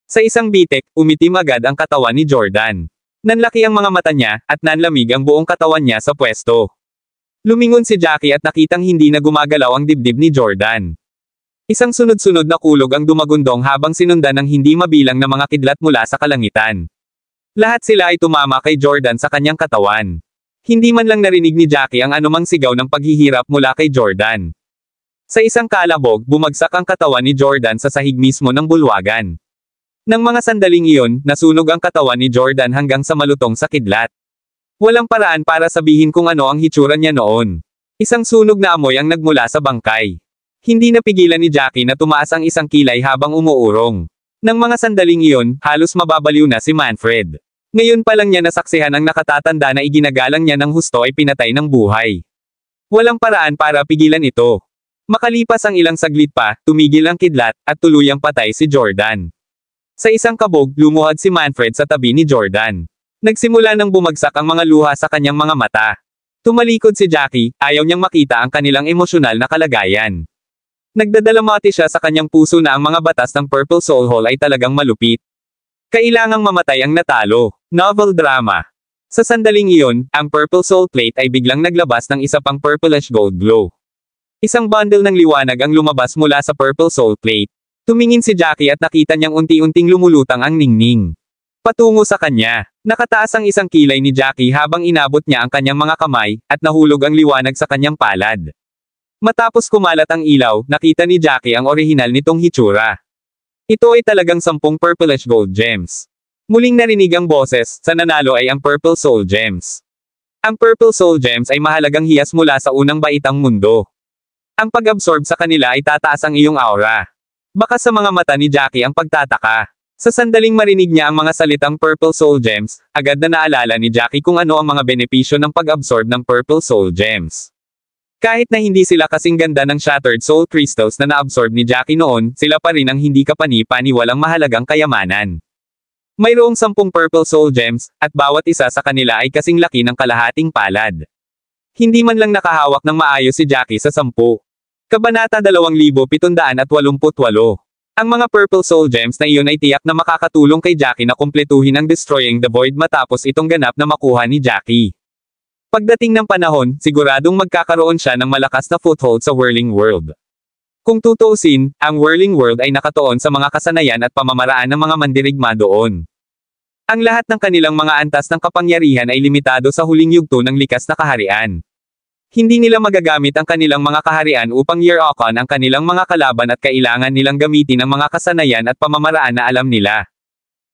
Sa isang bitek, umitim agad ang katawan ni Jordan. Nanlaki ang mga mata niya, at nanlamig ang buong katawan niya sa pwesto. Lumingon si Jackie at nakitang hindi na gumagalaw ang dibdib ni Jordan. Isang sunod-sunod na kulog ang dumagundong habang sinundan ng hindi mabilang na mga kidlat mula sa kalangitan. Lahat sila ay tumama kay Jordan sa kanyang katawan. Hindi man lang narinig ni Jackie ang anumang sigaw ng paghihirap mula kay Jordan. Sa isang kalabog, bumagsak ang katawan ni Jordan sa sahig mismo ng bulwagan. Nang mga sandaling iyon, nasunog ang katawan ni Jordan hanggang sa malutong sa kidlat. Walang paraan para sabihin kung ano ang hitsura niya noon. Isang sunog na amoy ang nagmula sa bangkay. Hindi napigilan ni Jackie na tumaas ang isang kilay habang umuurong. Nang mga sandaling iyon, halos mababaliw na si Manfred. Ngayon pa lang niya nasaksihan ang nakatatanda na iginagalang niya ng husto ay pinatay ng buhay. Walang paraan para pigilan ito. Makalipas ang ilang saglit pa, tumigil ang kidlat, at tuluyang patay si Jordan. Sa isang kabog, lumuhad si Manfred sa tabi ni Jordan. Nagsimula nang bumagsak ang mga luha sa kanyang mga mata. Tumalikod si Jackie, ayaw niyang makita ang kanilang emosyonal na kalagayan. Nagdadalamati siya sa kanyang puso na ang mga batas ng Purple Soul Hall ay talagang malupit. Kailangang mamatay ang natalo. Novel drama. Sa sandaling iyon, ang Purple Soul Plate ay biglang naglabas ng isa pang purplish gold glow. Isang bundle ng liwanag ang lumabas mula sa Purple Soul Plate. Tumingin si Jackie at nakita niyang unti-unting lumulutang ang ningning. Patungo sa kanya. Nakataas ang isang kilay ni Jackie habang inabot niya ang kanyang mga kamay, at nahulog ang liwanag sa kanyang palad. Matapos kumalat ang ilaw, nakita ni Jackie ang orihinal nitong hitsura. Ito ay talagang 10 purplish gold gems. Muling narinig ang boses, sa nanalo ay ang Purple Soul Gems. Ang Purple Soul Gems ay mahalagang hiyas mula sa unang baitang mundo. Ang pag-absorb sa kanila ay tataas ang iyong aura. Baka sa mga mata ni Jackie ang pagtataka. Sa sandaling marinig niya ang mga salitang Purple Soul Gems, agad na naalala ni Jackie kung ano ang mga benepisyo ng pag-absorb ng Purple Soul Gems. Kahit na hindi sila kasing ganda ng Shattered Soul Crystals na na-absorb ni Jackie noon, sila pa rin ang hindi kapani-paniwalang mahalagang kayamanan. Mayroong 10 Purple Soul Gems, at bawat isa sa kanila ay kasing laki ng kalahating palad. Hindi man lang nakahawak ng maayos si Jackie sa 10. Kabanata 2788. Ang mga Purple Soul Gems na iyon ay tiyak na makakatulong kay Jackie na kumpletuhin ang Destroying the Void matapos itong ganap na makuha ni Jackie. Pagdating ng panahon, siguradong magkakaroon siya ng malakas na foothold sa Whirling World. Kung tutuusin, ang Whirling World ay nakatuon sa mga kasanayan at pamamaraan ng mga mandirigma doon. Ang lahat ng kanilang mga antas ng kapangyarihan ay limitado sa huling yugto ng likas na kaharian. Hindi nila magagamit ang kanilang mga kaharian upang year-okan ang kanilang mga kalaban at kailangan nilang gamitin ang mga kasanayan at pamamaraan na alam nila.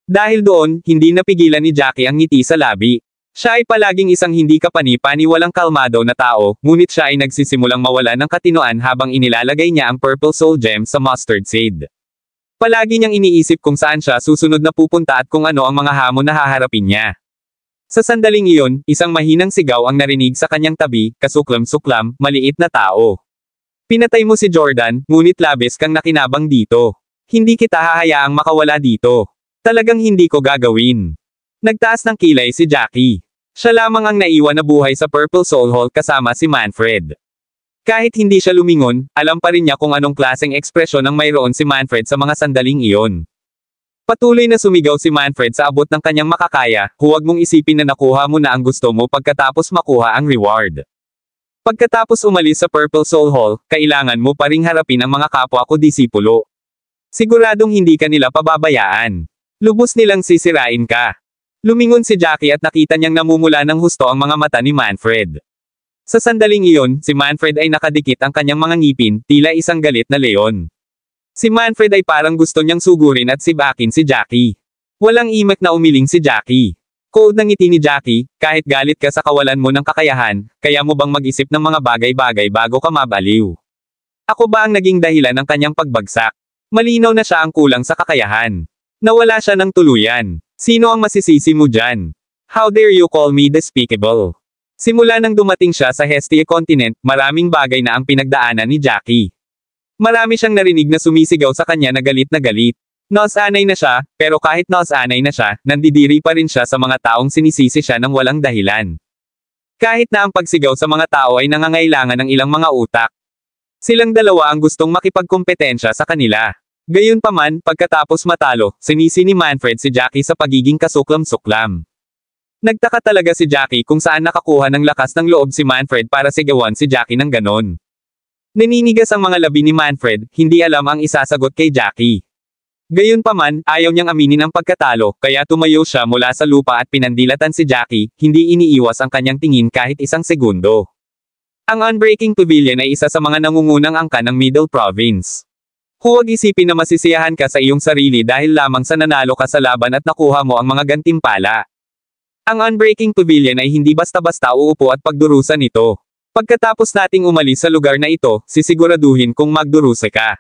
Dahil doon, hindi napigilan ni Jackie ang ngiti sa labi. Siya ay palaging isang hindi kapani-paniwalang kalmado na tao, ngunit siya ay nagsisimulang mawala ng katinoan habang inilalagay niya ang Purple Soul Gem sa mustard seed. Palagi niyang iniisip kung saan siya susunod na pupunta at kung ano ang mga hamon na haharapin niya. Sa sandaling iyon, isang mahinang sigaw ang narinig sa kanyang tabi, kasuklam-suklam, maliit na tao. Pinatay mo si Jordan, ngunit labis kang nakinabang dito. Hindi kita hahayaang makawala dito. Talagang hindi ko gagawin. Nagtaas ng kilay si Jackie. Siya lamang ang naiwan na buhay sa Purple Soul Hall kasama si Manfred. Kahit hindi siya lumingon, alam pa rin niya kung anong klaseng ekspresyon ang mayroon si Manfred sa mga sandaling iyon. Patuloy na sumigaw si Manfred sa abot ng kanyang makakaya, huwag mong isipin na nakuha mo na ang gusto mo pagkatapos makuha ang reward. Pagkatapos umalis sa Purple Soul Hall, kailangan mo pa ring harapin ang mga kapwa ko disipulo. Siguradong hindi ka nila pababayaan. Lubos nilang sisirain ka. Lumingon si Jackie at nakita niyang namumula ng husto ang mga mata ni Manfred. Sa sandaling iyon, si Manfred ay nakadikit ang kanyang mga ngipin, tila isang galit na leon. Si Manfred ay parang gusto niyang sugurin at sibakin si Jackie. Walang imak na umiling si Jackie. Cold ng ngiti ni Jackie, kahit galit ka sa kawalan mo ng kakayahan, kaya mo bang mag-isip ng mga bagay-bagay bago ka mabaliw? Ako ba ang naging dahilan ng kanyang pagbagsak? Malinaw na siya ang kulang sa kakayahan. Nawala siya ng tuluyan. Sino ang masisisi mo dyan? How dare you call me despicable? Simula nang dumating siya sa Hestia Continent, maraming bagay na ang pinagdaanan ni Jackie. Marami siyang narinig na sumisigaw sa kanya na galit na galit. Nasanay na siya, pero kahit nasanay na siya, nandidiri pa rin siya sa mga taong sinisisi siya ng walang dahilan. Kahit na ang pagsigaw sa mga tao ay nangangailangan ng ilang mga utak. Silang dalawa ang gustong makipagkompetensya sa kanila. Gayunpaman, pagkatapos matalo, sinisi ni Manfred si Jackie sa pagiging kasuklam-suklam. Nagtaka talaga si Jackie kung saan nakakuha ng lakas ng loob si Manfred para sigawan si Jackie ng ganon. Naninigas ang mga labi ni Manfred, hindi alam ang isasagot kay Jackie. Gayunpaman, ayaw niyang aminin ang pagkatalo, kaya tumayo siya mula sa lupa at pinandilatan si Jackie, hindi iniiwas ang kanyang tingin kahit isang segundo. Ang Unbreaking Pavilion ay isa sa mga nangungunang angkan ng Middle Province. Huwag isipin na masisiyahan ka sa iyong sarili dahil lamang sa nanalo ka sa laban at nakuha mo ang mga gantimpala. Ang Unbreaking Pavilion ay hindi basta-basta uupo at pagdurusa nito. Pagkatapos nating umalis sa lugar na ito, sisiguraduhin kung magdurusa ka.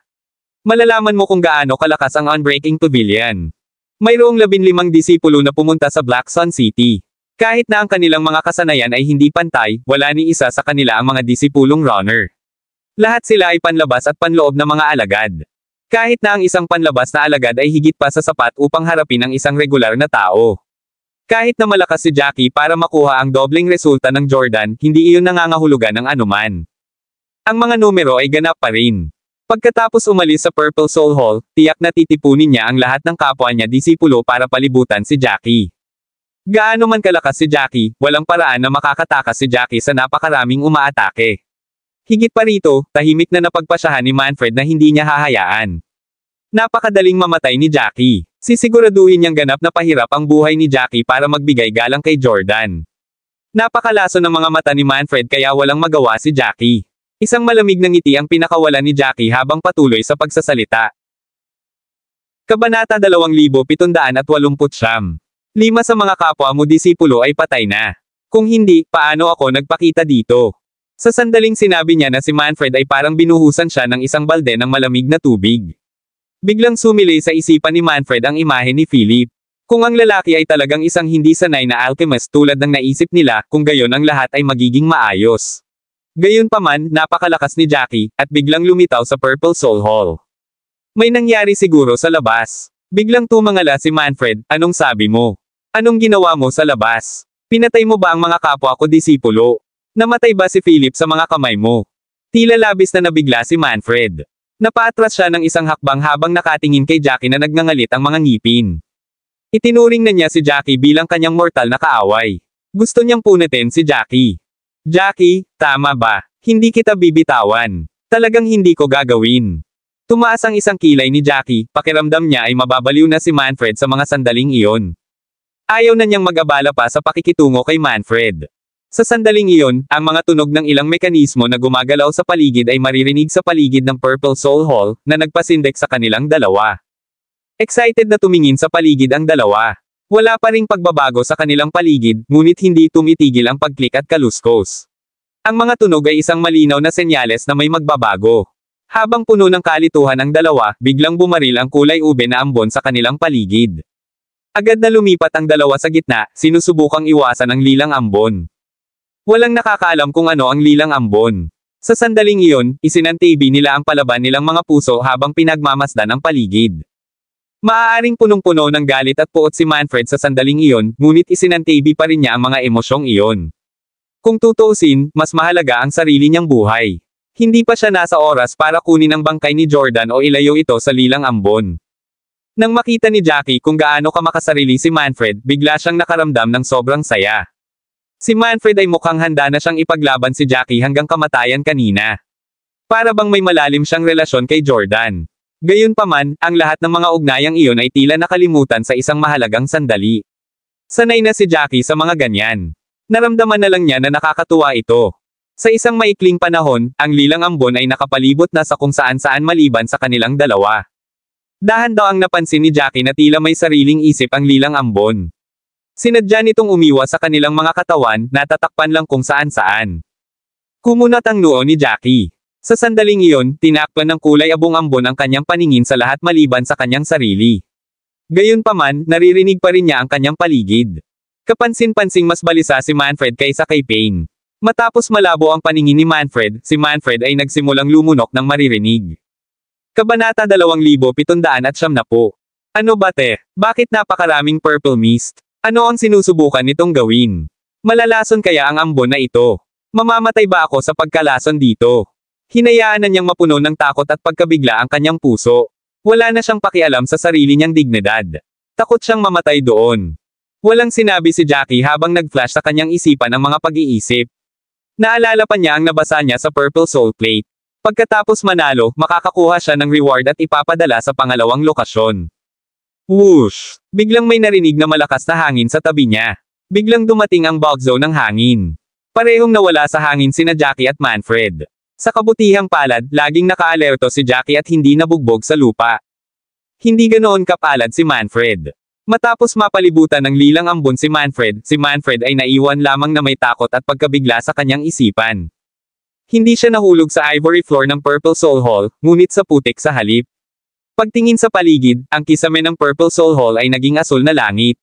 Malalaman mo kung gaano kalakas ang Unbreaking Pavilion. Mayroong 15 disipulo na pumunta sa Black Sun City. Kahit na ang kanilang mga kasanayan ay hindi pantay, wala ni isa sa kanila ang mga disipulong runner. Lahat sila ay panlabas at panloob na mga alagad. Kahit na ang isang panlabas na alagad ay higit pa sa sapat upang harapin ang isang regular na tao. Kahit na malakas si Jackie para makuha ang dobleng resulta ng Jordan, hindi iyon nangangahulugan ng anuman. Ang mga numero ay ganap pa rin. Pagkatapos umalis sa Purple Soul Hall, tiyak na titipunin niya ang lahat ng kapwa niya disipulo para palibutan si Jackie. Gaano man kalakas si Jackie, walang paraan na makakatakas si Jackie sa napakaraming umaatake. Higit pa rito, tahimik na napagpasyahan ni Manfred na hindi niya hahayaan. Napakadaling mamatay ni Jackie. Sisiguraduhin niyang ganap na pahirap ang buhay ni Jackie para magbigay galang kay Jordan. Napakalaso ng mga mata ni Manfred kaya walang magawa si Jackie. Isang malamig na ngiti ang pinakawalan ni Jackie habang patuloy sa pagsasalita. Kabanata 2789. 5 sa mga kapwa mo disipulo ay patay na. Kung hindi, paano ako nagpakita dito? Sa sandaling sinabi niya na si Manfred ay parang binuhusan siya ng isang balde ng malamig na tubig. Biglang sumili sa isipan ni Manfred ang imahe ni Philip. Kung ang lalaki ay talagang isang hindi sanay na alchemist tulad ng naisip nila, kung gayon ang lahat ay magiging maayos. Gayunpaman, napakalakas ni Jackie, at biglang lumitaw sa Purple Soul Hall. May nangyari siguro sa labas. Biglang tumangala si Manfred, anong sabi mo? Anong ginawa mo sa labas? Pinatay mo ba ang mga kapwa ko disipulo? Namatay ba si Philip sa mga kamay mo? Tila labis na nabigla si Manfred. Napaatras siya ng isang hakbang habang nakatingin kay Jackie na nagngangalit ang mga ngipin. Itinuring na niya si Jackie bilang kanyang mortal na kaaway. Gusto niyang punutin si Jackie. Jackie, tama ba? Hindi kita bibitawan. Talagang hindi ko gagawin. Tumaas ang isang kilay ni Jackie, pakiramdam niya ay mababaliw na si Manfred sa mga sandaling iyon. Ayaw na niyang mag-abala pa sa pakikitungo kay Manfred. Sa sandaling iyon, ang mga tunog ng ilang mekanismo na gumagalaw sa paligid ay maririnig sa paligid ng Purple Soul Hall, na nagpasindek sa kanilang dalawa. Excited na tumingin sa paligid ang dalawa. Wala pa ring pagbabago sa kanilang paligid, ngunit hindi tumitigil ang pagklik at kaluskos. Ang mga tunog ay isang malinaw na senyales na may magbabago. Habang puno ng kalituhan ang dalawa, biglang bumaril ang kulay ube na ambon sa kanilang paligid. Agad na lumipat ang dalawa sa gitna, sinusubukang iwasan ang lilang ambon. Walang nakakaalam kung ano ang lilang ambon. Sa sandaling iyon, isinantibi nila ang palaban nilang mga puso habang pinagmamasdan ang paligid. Maaaring punong-puno ng galit at puot si Manfred sa sandaling iyon, ngunit isinantibi pa rin niya ang mga emosyong iyon. Kung tutuusin, mas mahalaga ang sarili niyang buhay. Hindi pa siya nasa oras para kunin ang bangkay ni Jordan o ilayo ito sa lilang ambon. Nang makita ni Jackie kung gaano kamakasarili si Manfred, bigla siyang nakaramdam ng sobrang saya. Si Manfred ay mukhang handa na siyang ipaglaban si Jackie hanggang kamatayan kanina. Para bang may malalim siyang relasyon kay Jordan. Gayunpaman, ang lahat ng mga ugnayang iyon ay tila nakalimutan sa isang mahalagang sandali. Sanay na si Jackie sa mga ganyan. Naramdaman na lang niya na nakakatuwa ito. Sa isang maikling panahon, ang lilang ambon ay nakapalibot na sa kung saan-saan maliban sa kanilang dalawa. Dahan daw ang napansin ni Jackie na tila may sariling isip ang lilang ambon. Sinadya nitong umiwas sa kanilang mga katawan, natatakpan lang kung saan-saan. Kumunat ang noo ni Jackie. Sa sandaling iyon, tinakpan ng kulay abong ambon ang kanyang paningin sa lahat maliban sa kanyang sarili. Gayunpaman, naririnig pa rin niya ang kanyang paligid. Kapansin-pansing mas balisa si Manfred kaysa kay Pain. Matapos malabo ang paningin ni Manfred, si Manfred ay nagsimulang lumunok ng maririnig. Kabanata 2770. Ano ba te? Bakit napakaraming purple mist? Ano ang sinusubukan nitong gawin? Malalason kaya ang ambon na ito? Mamamatay ba ako sa pagkalason dito? Hinayaan na niyang mapuno ng takot at pagkabigla ang kanyang puso. Wala na siyang pakialam sa sarili niyang dignidad. Takot siyang mamatay doon. Walang sinabi si Jackie habang nag-flash sa kanyang isipan ang mga pag-iisip. Naalala pa niya ang nabasa niya sa Purple Soul Plate. Pagkatapos manalo, makakakuha siya ng reward at ipapadala sa pangalawang lokasyon. Whoosh! Biglang may narinig na malakas na hangin sa tabi niya. Biglang dumating ang bulk zone ng hangin. Parehong nawala sa hangin sina Jackie at Manfred. Sa kabutihang palad, laging nakaalerto si Jackie at hindi nabugbog sa lupa. Hindi ganoon kapalad si Manfred. Matapos mapalibutan ng lilang ambon si Manfred ay naiwan lamang na may takot at pagkabigla sa kanyang isipan. Hindi siya nahulog sa ivory floor ng Purple Soul Hall, ngunit sa putik sa halip. Pagtingin sa paligid, ang kisame ng Purple Soul Hall ay naging asul na langit.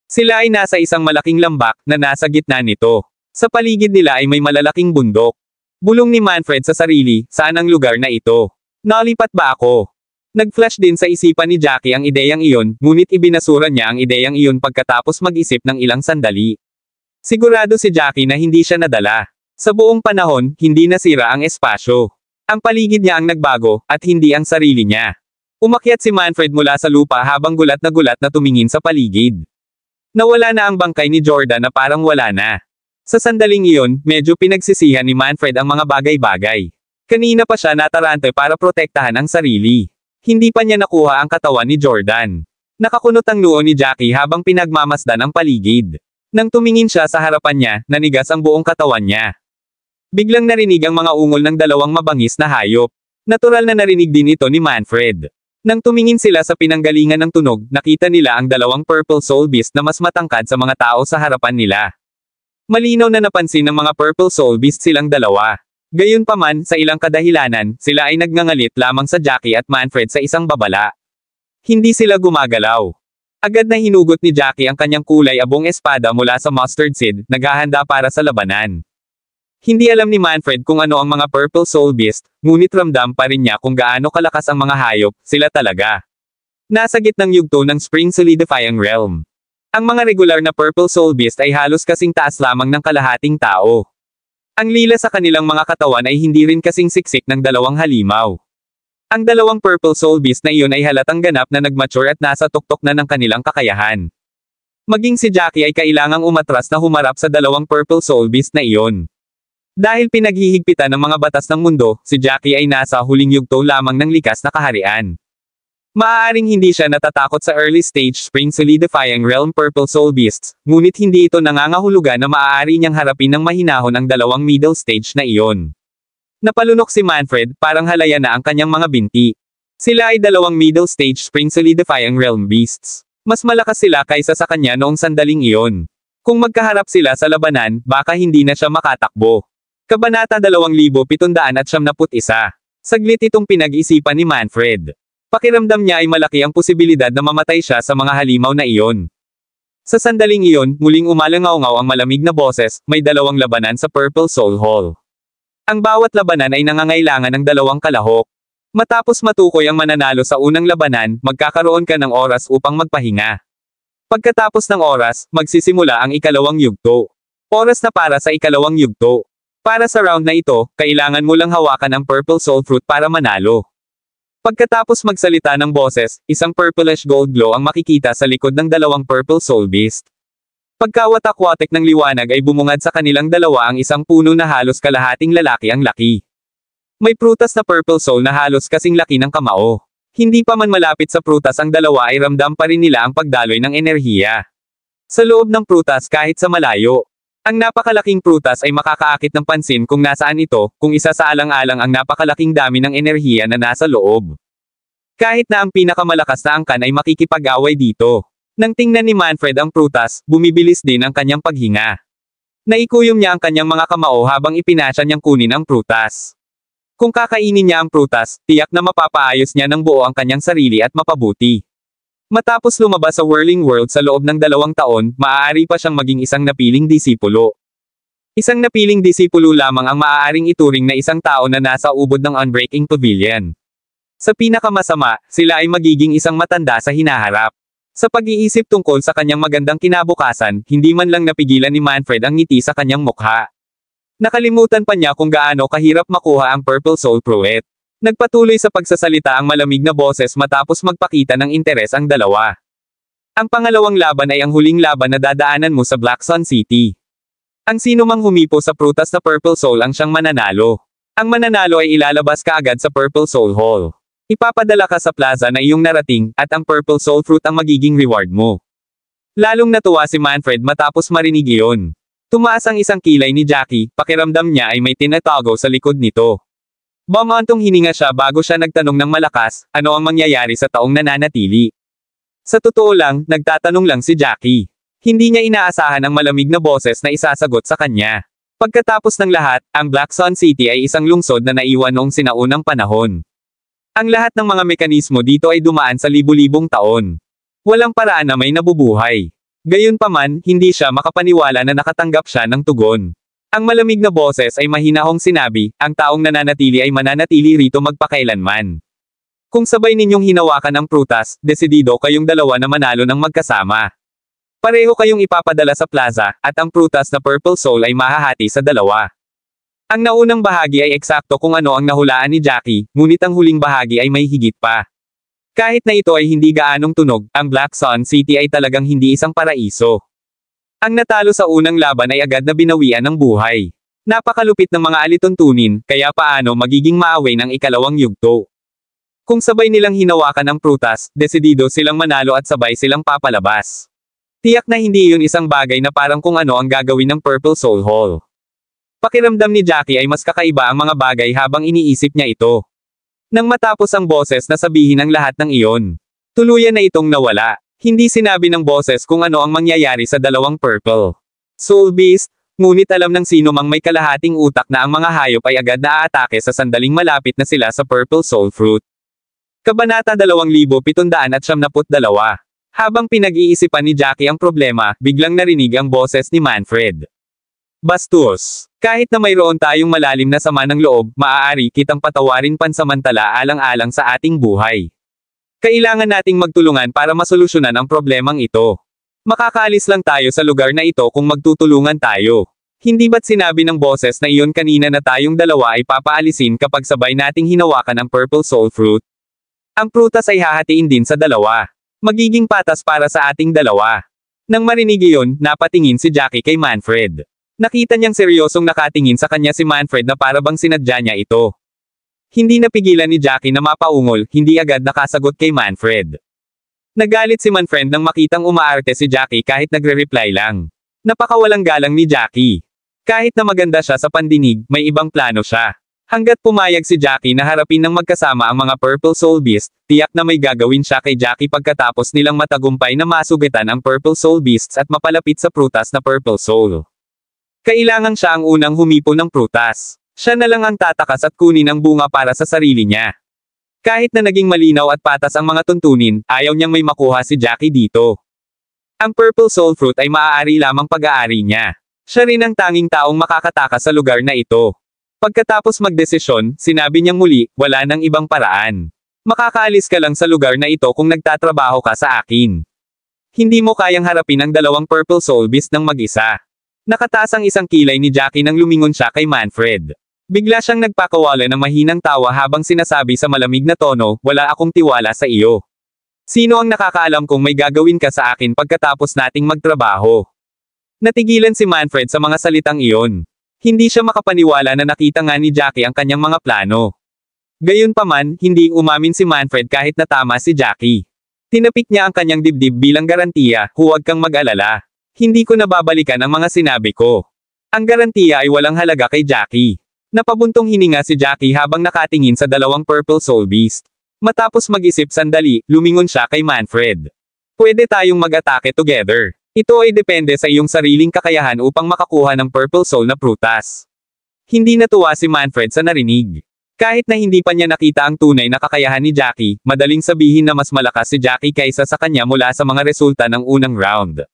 Sila ay nasa isang malaking lambak na nasa gitna nito. Sa paligid nila ay may malalaking bundok. Bulong ni Manfred sa sarili, saan ang lugar na ito? Nalipat ba ako? Nag-flash din sa isipan ni Jackie ang ideyang iyon, ngunit ibinasura niya ang ideyang iyon pagkatapos mag-isip ng ilang sandali. Sigurado si Jackie na hindi siya nadala. Sa buong panahon, hindi nasira ang espasyo. Ang paligid niya ang nagbago, at hindi ang sarili niya. Umakyat si Manfred mula sa lupa habang gulat na tumingin sa paligid. Nawala na ang bangkay ni Jordan na parang wala na. Sa sandaling iyon, medyo pinagsisihan ni Manfred ang mga bagay-bagay. Kanina pa siya natarante para protektahan ang sarili. Hindi pa niya nakuha ang katawan ni Jordan. Nakakunot ang noo ni Jackie habang pinagmamasdan ang paligid. Nang tumingin siya sa harapan niya, nanigas ang buong katawan niya. Biglang narinig ang mga ungol ng dalawang mabangis na hayop. Natural na narinig din ito ni Manfred. Nang tumingin sila sa pinanggalingan ng tunog, nakita nila ang dalawang Purple Soul Beast na mas matangkad sa mga tao sa harapan nila. Malinaw na napansin ng mga Purple Soul Beast silang dalawa. Gayunpaman, sa ilang kadahilanan, sila ay nagngangalit lamang sa Jackie at Manfred sa isang babala. Hindi sila gumagalaw. Agad na hinugot ni Jackie ang kanyang kulay abong espada mula sa mustard seed, naghahanda para sa labanan. Hindi alam ni Manfred kung ano ang mga Purple Soul Beast, ngunit ramdam pa rin niya kung gaano kalakas ang mga hayop, sila talaga. Nasa gitnang yugto ng Spring Solidifying Realm. Ang mga regular na Purple Soul Beast ay halos kasing taas lamang ng kalahating tao. Ang lila sa kanilang mga katawan ay hindi rin kasing siksik ng dalawang halimaw. Ang dalawang Purple Soul Beast na iyon ay halatang ganap na nagmature at nasa tuktok na ng kanilang kakayahan. Maging si Jackie ay kailangang umatras na humarap sa dalawang Purple Soul Beast na iyon. Dahil pinaghihigpitan ng mga batas ng mundo, si Jackie ay nasa huling yugto lamang ng likas na kaharian. Maaaring hindi siya natatakot sa early stage Spring Solidifying Realm Purple Soul Beasts, ngunit hindi ito nangangahulugan na maaari niyang harapin ng mahinahon ang dalawang middle stage na iyon. Napalunok si Manfred, parang halaya na ang kanyang mga binti. Sila ay dalawang middle stage Spring Solidifying Realm Beasts. Mas malakas sila kaysa sa kanya noong sandaling iyon. Kung magkaharap sila sa labanan, baka hindi na siya makatakbo. Kabanata 2771. Saglit itong pinag-isipan ni Manfred. Pakiramdam niya ay malaki ang posibilidad na mamatay siya sa mga halimaw na iyon. Sa sandaling iyon, muling umalangaw-ngaw ang malamig na boses, may dalawang labanan sa Purple Soul Hall. Ang bawat labanan ay nangangailangan ng dalawang kalahok. Matapos matukoy ang mananalo sa unang labanan, magkakaroon ka ng oras upang magpahinga. Pagkatapos ng oras, magsisimula ang ikalawang yugto. Oras na para sa ikalawang yugto. Para sa round na ito, kailangan mo lang hawakan ang Purple Soul Fruit para manalo. Pagkatapos magsalita ng boses, isang purplish gold glow ang makikita sa likod ng dalawang Purple Soul Beast. Pagkawatak-watek ng liwanag ay bumungad sa kanilang dalawa ang isang puno na halos kalahating lalaki ang laki. May prutas na Purple Soul na halos kasing laki ng kamao. Hindi pa man malapit sa prutas ang dalawa ay ramdam pa rin nila ang pagdaloy ng enerhiya. Sa loob ng prutas kahit sa malayo. Ang napakalaking prutas ay makakaakit ng pansin kung nasaan ito, kung isa sa alang-alang ang napakalaking dami ng enerhiya na nasa loob. Kahit na ang pinakamalakas na angkan ay makikipag-away dito. Nang tingnan ni Manfred ang prutas, bumibilis din ang kanyang paghinga. Naikuyom niya ang kanyang mga kamao habang ipinasya niyang kunin ang prutas. Kung kakainin niya ang prutas, tiyak na mapapaayos niya ng buo ang kanyang sarili at mapabuti. Matapos lumabas sa Whirling World sa loob ng 2 taon, maaari pa siyang maging isang napiling disipulo. Isang napiling disipulo lamang ang maaaring ituring na isang tao na nasa ubod ng Unbreaking Pavilion. Sa pinakamasama, sila ay magiging isang matanda sa hinaharap. Sa pag-iisip tungkol sa kanyang magandang kinabukasan, hindi man lang napigilan ni Manfred ang ngiti sa kanyang mukha. Nakalimutan pa niya kung gaano kahirap makuha ang Purple Soul Fruit. Nagpatuloy sa pagsasalita ang malamig na boses matapos magpakita ng interes ang dalawa. Ang pangalawang laban ay ang huling laban na dadaanan mo sa Black Sun City. Ang sino mang humipo sa prutas na Purple Soul ang siyang mananalo. Ang mananalo ay ilalabas kaagad sa Purple Soul Hall. Ipapadala ka sa plaza na iyong narating, at ang Purple Soul Fruit ang magiging reward mo. Lalong natuwa si Manfred matapos marinig iyon. Tumaas ang isang kilay ni Jackie, pakiramdam niya ay may tinatago sa likod nito. Bumantong hininga siya bago siya nagtanong ng malakas, ano ang mangyayari sa taong nananatili. Sa totoo lang, nagtatanong lang si Jackie. Hindi niya inaasahan ang malamig na boses na isasagot sa kanya. Pagkatapos ng lahat, ang Black Sun City ay isang lungsod na naiwan noong sinaunang panahon. Ang lahat ng mga mekanismo dito ay dumaan sa libu-libong taon. Walang paraan na may nabubuhay. Gayunpaman, hindi siya makapaniwala na nakatanggap siya ng tugon. Ang malamig na boses ay mahinahong sinabi, ang taong nananatili ay mananatili rito magpakailanman. Kung sabay ninyong hinawakan ang prutas, desidido kayong dalawa na manalo ng magkasama. Pareho kayong ipapadala sa plaza, at ang prutas na Purple Soul ay mahahati sa dalawa. Ang naunang bahagi ay eksakto kung ano ang nahulaan ni Jackie, ngunit ang huling bahagi ay may higit pa. Kahit na ito ay hindi gaanong tunog, ang Black Sun City ay talagang hindi isang paraiso. Ang natalo sa unang laban ay agad na binawian ng buhay. Napakalupit ng mga alituntunin, kaya paano magiging maaway ng ikalawang yugto. Kung sabay nilang hinawakan ang prutas, desidido silang manalo at sabay silang papalabas. Tiyak na hindi yun isang bagay na parang kung ano ang gagawin ng Purple Soul Hall. Pakiramdam ni Jackie ay mas kakaiba ang mga bagay habang iniisip niya ito. Nang matapos ang boses na sabihin ang lahat ng iyon, tuluyan na itong nawala. Hindi sinabi ng boses kung ano ang mangyayari sa dalawang Purple Soul Beast, ngunit alam ng sino mang may kalahating utak na ang mga hayop ay agad na aatake sa sandaling malapit na sila sa Purple Soul Fruit. Kabanata 2772. Habang pinag-iisipan ni Jackie ang problema, biglang narinig ang boses ni Manfred. Bastos. Kahit na mayroon tayong malalim na sama ng loob, maaari kitang patawarin pansamantala alang-alang sa ating buhay. Kailangan nating magtulungan para masolusyonan ang problemang ito. Makakaalis lang tayo sa lugar na ito kung magtutulungan tayo. Hindi ba't sinabi ng boses na iyon kanina na tayong dalawa ay papaalisin kapag sabay nating hinawakan ang Purple Soul Fruit? Ang prutas ay hahatiin din sa dalawa. Magiging patas para sa ating dalawa. Nang marinig iyon, napatingin si Jackie kay Manfred. Nakita niyang seryosong nakatingin sa kanya si Manfred na para bang sinadya niya ito. Hindi napigilan ni Jackie na mapaungol, hindi agad nakasagot kay Manfred. Nagalit si Manfred nang makitang umaarte si Jackie kahit nagre-reply lang. Napakawalang galang ni Jackie. Kahit na maganda siya sa pandinig, may ibang plano siya. Hanggat pumayag si Jackie na harapin ng magkasama ang mga Purple Soul Beast, tiyak na may gagawin siya kay Jackie pagkatapos nilang matagumpay na masugitan ang Purple Soul Beasts at mapalapit sa prutas na Purple Soul. Kailangan siya ang unang humipo ng prutas. Siya na lang ang tatakas at kunin ang bunga para sa sarili niya. Kahit na naging malinaw at patas ang mga tuntunin, ayaw niyang may makuha si Jackie dito. Ang Purple Soul Fruit ay maaari lamang pag-aari niya. Siya rin ang tanging taong makakatakas sa lugar na ito. Pagkatapos magdesisyon, sinabi niyang muli, wala nang ibang paraan. Makakaalis ka lang sa lugar na ito kung nagtatrabaho ka sa akin. Hindi mo kayang harapin ang dalawang Purple Soul Beast ng mag-isa. Nakataas ang isang kilay ni Jackie nang lumingon siya kay Manfred. Bigla siyang nagpakawala ng mahinang tawa habang sinasabi sa malamig na tono, wala akong tiwala sa iyo. Sino ang nakakaalam kung may gagawin ka sa akin pagkatapos nating magtrabaho? Natigilan si Manfred sa mga salitang iyon. Hindi siya makapaniwala na nakita nga ni Jackie ang kanyang mga plano. Gayunpaman, hindi umamin si Manfred kahit na tama si Jackie. Tinapik niya ang kanyang dibdib bilang garantiya, huwag kang mag-alala. Hindi ko nababalikan ang mga sinabi ko. Ang garantiya ay walang halaga kay Jackie. Napabuntong hininga si Jackie habang nakatingin sa dalawang Purple Soul Beast. Matapos mag-isip sandali, lumingon siya kay Manfred. Pwede tayong mag-atake together. Ito ay depende sa iyong sariling kakayahan upang makakuha ng Purple Soul na prutas. Hindi natuwa si Manfred sa narinig. Kahit na hindi pa niya nakita ang tunay na kakayahan ni Jackie, madaling sabihin na mas malakas si Jackie kaysa sa kanya mula sa mga resulta ng unang round.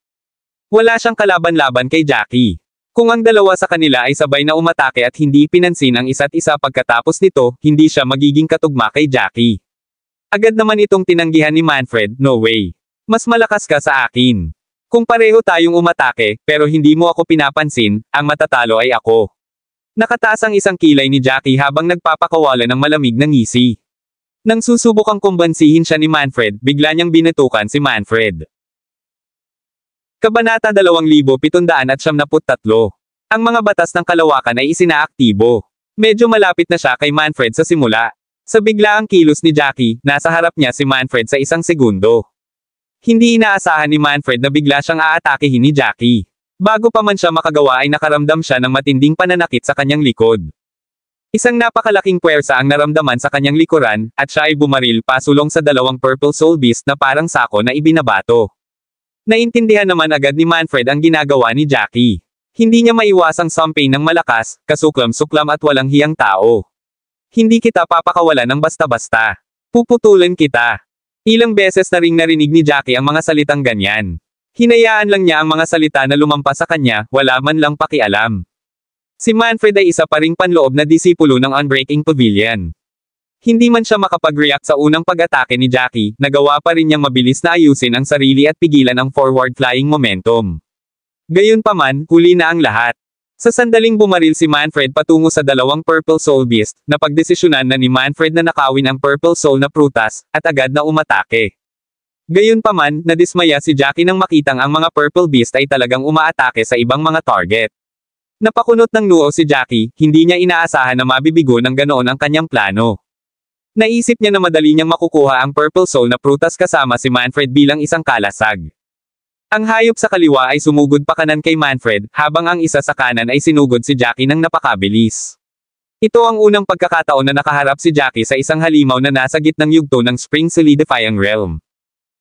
Wala siyang kalaban-laban kay Jackie. Kung ang dalawa sa kanila ay sabay na umatake at hindi pinansin ang isa't isa pagkatapos nito, hindi siya magiging katugma kay Jackie. Agad naman itong tinanggihan ni Manfred, no way. Mas malakas ka sa akin. Kung pareho tayong umatake, pero hindi mo ako pinapansin, ang matatalo ay ako. Nakataas ang isang kilay ni Jackie habang nagpapakawala ng malamig na ngisi. Nang susubukang kumbansihin siya ni Manfred, bigla niyang binatukan si Manfred. Kabanata 2773. Ang mga batas ng kalawakan ay isinaaktibo. Medyo malapit na siya kay Manfred sa simula. Sa biglaang kilos ni Jackie, nasa harap niya si Manfred sa isang segundo. Hindi inaasahan ni Manfred na bigla siyang aatakihin ni Jackie. Bago pa man siya makagawa ay nakaramdam siya ng matinding pananakit sa kanyang likod. Isang napakalaking puwersa ang naramdaman sa kanyang likuran, at siya ay bumaril pasulong sa dalawang Purple Soul Beast na parang sako na ibinabato. Naintindihan naman agad ni Manfred ang ginagawa ni Jackie. Hindi niya maiwasang sampain ng malakas, kasuklam-suklam at walang hiyang tao. Hindi kita papakawalan ng basta-basta. Puputulin kita. Ilang beses na ring narinig ni Jackie ang mga salitang ganyan. Hinayaan lang niya ang mga salita na lumampas sa kanya, wala man lang pakialam. Si Manfred ay isa pa ring panloob na disipulo ng Unbreaking Pavilion. Hindi man siya makapag-react sa unang pag-atake ni Jackie, nagawa pa rin niyang mabilis na ayusin ang sarili at pigilan ang forward flying momentum. Gayunpaman, huli na ang lahat. Sa sandaling bumaril si Manfred patungo sa dalawang Purple Soul Beast, napagdesisyonan na ni Manfred na nakawin ang Purple Soul na prutas, at agad na umatake. Gayunpaman, nadismaya si Jackie nang makitang ang mga Purple Beast ay talagang umaatake sa ibang mga target. Napakunot ng noo si Jackie, hindi niya inaasahan na mabibigo ng ganoon ang kanyang plano. Naisip niya na madali niyang makukuha ang Purple Soul na prutas kasama si Manfred bilang isang kalasag. Ang hayop sa kaliwa ay sumugod pa kanan kay Manfred, habang ang isa sa kanan ay sinugod si Jackie ng napakabilis. Ito ang unang pagkakataon na nakaharap si Jackie sa isang halimaw na nasa gitnang yugto ng Spring Solidifying Realm.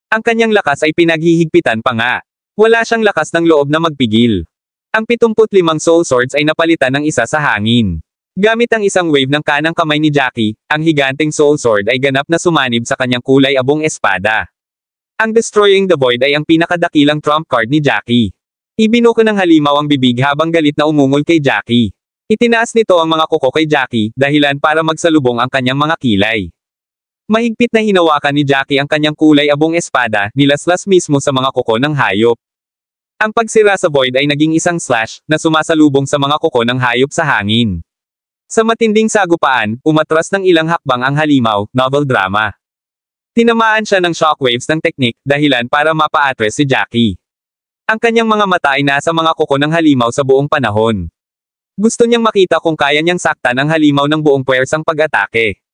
Ang kanyang lakas ay pinaghihigpitan pa nga. Wala siyang lakas ng loob na magpigil. Ang 75 Soul Swords ay napalitan ng isa sa hangin. Gamit ang isang wave ng kanang kamay ni Jackie, ang higanteng Soul Sword ay ganap na sumanib sa kanyang kulay abong espada. Ang Destroying the Void ay ang pinakadakilang trump card ni Jackie. Ibinuko ng halimaw ang bibig habang galit na umungol kay Jackie. Itinaas nito ang mga kuko kay Jackie, dahilan para magsalubong ang kanyang mga kilay. Mahigpit na hinawakan ni Jackie ang kanyang kulay abong espada, nilaslas mismo sa mga kuko ng hayop. Ang pagsira sa void ay naging isang slash, na sumasalubong sa mga kuko ng hayop sa hangin. Sa matinding sagupaan, umatras ng ilang hakbang ang halimaw, novel drama. Tinamaan siya ng shockwaves ng teknik, dahilan para mapa-atres si Jackie. Ang kanyang mga mata ay nasa mga kuko ng halimaw sa buong panahon. Gusto niyang makita kung kaya niyang saktan ang halimaw ng buong puwersang pag-atake.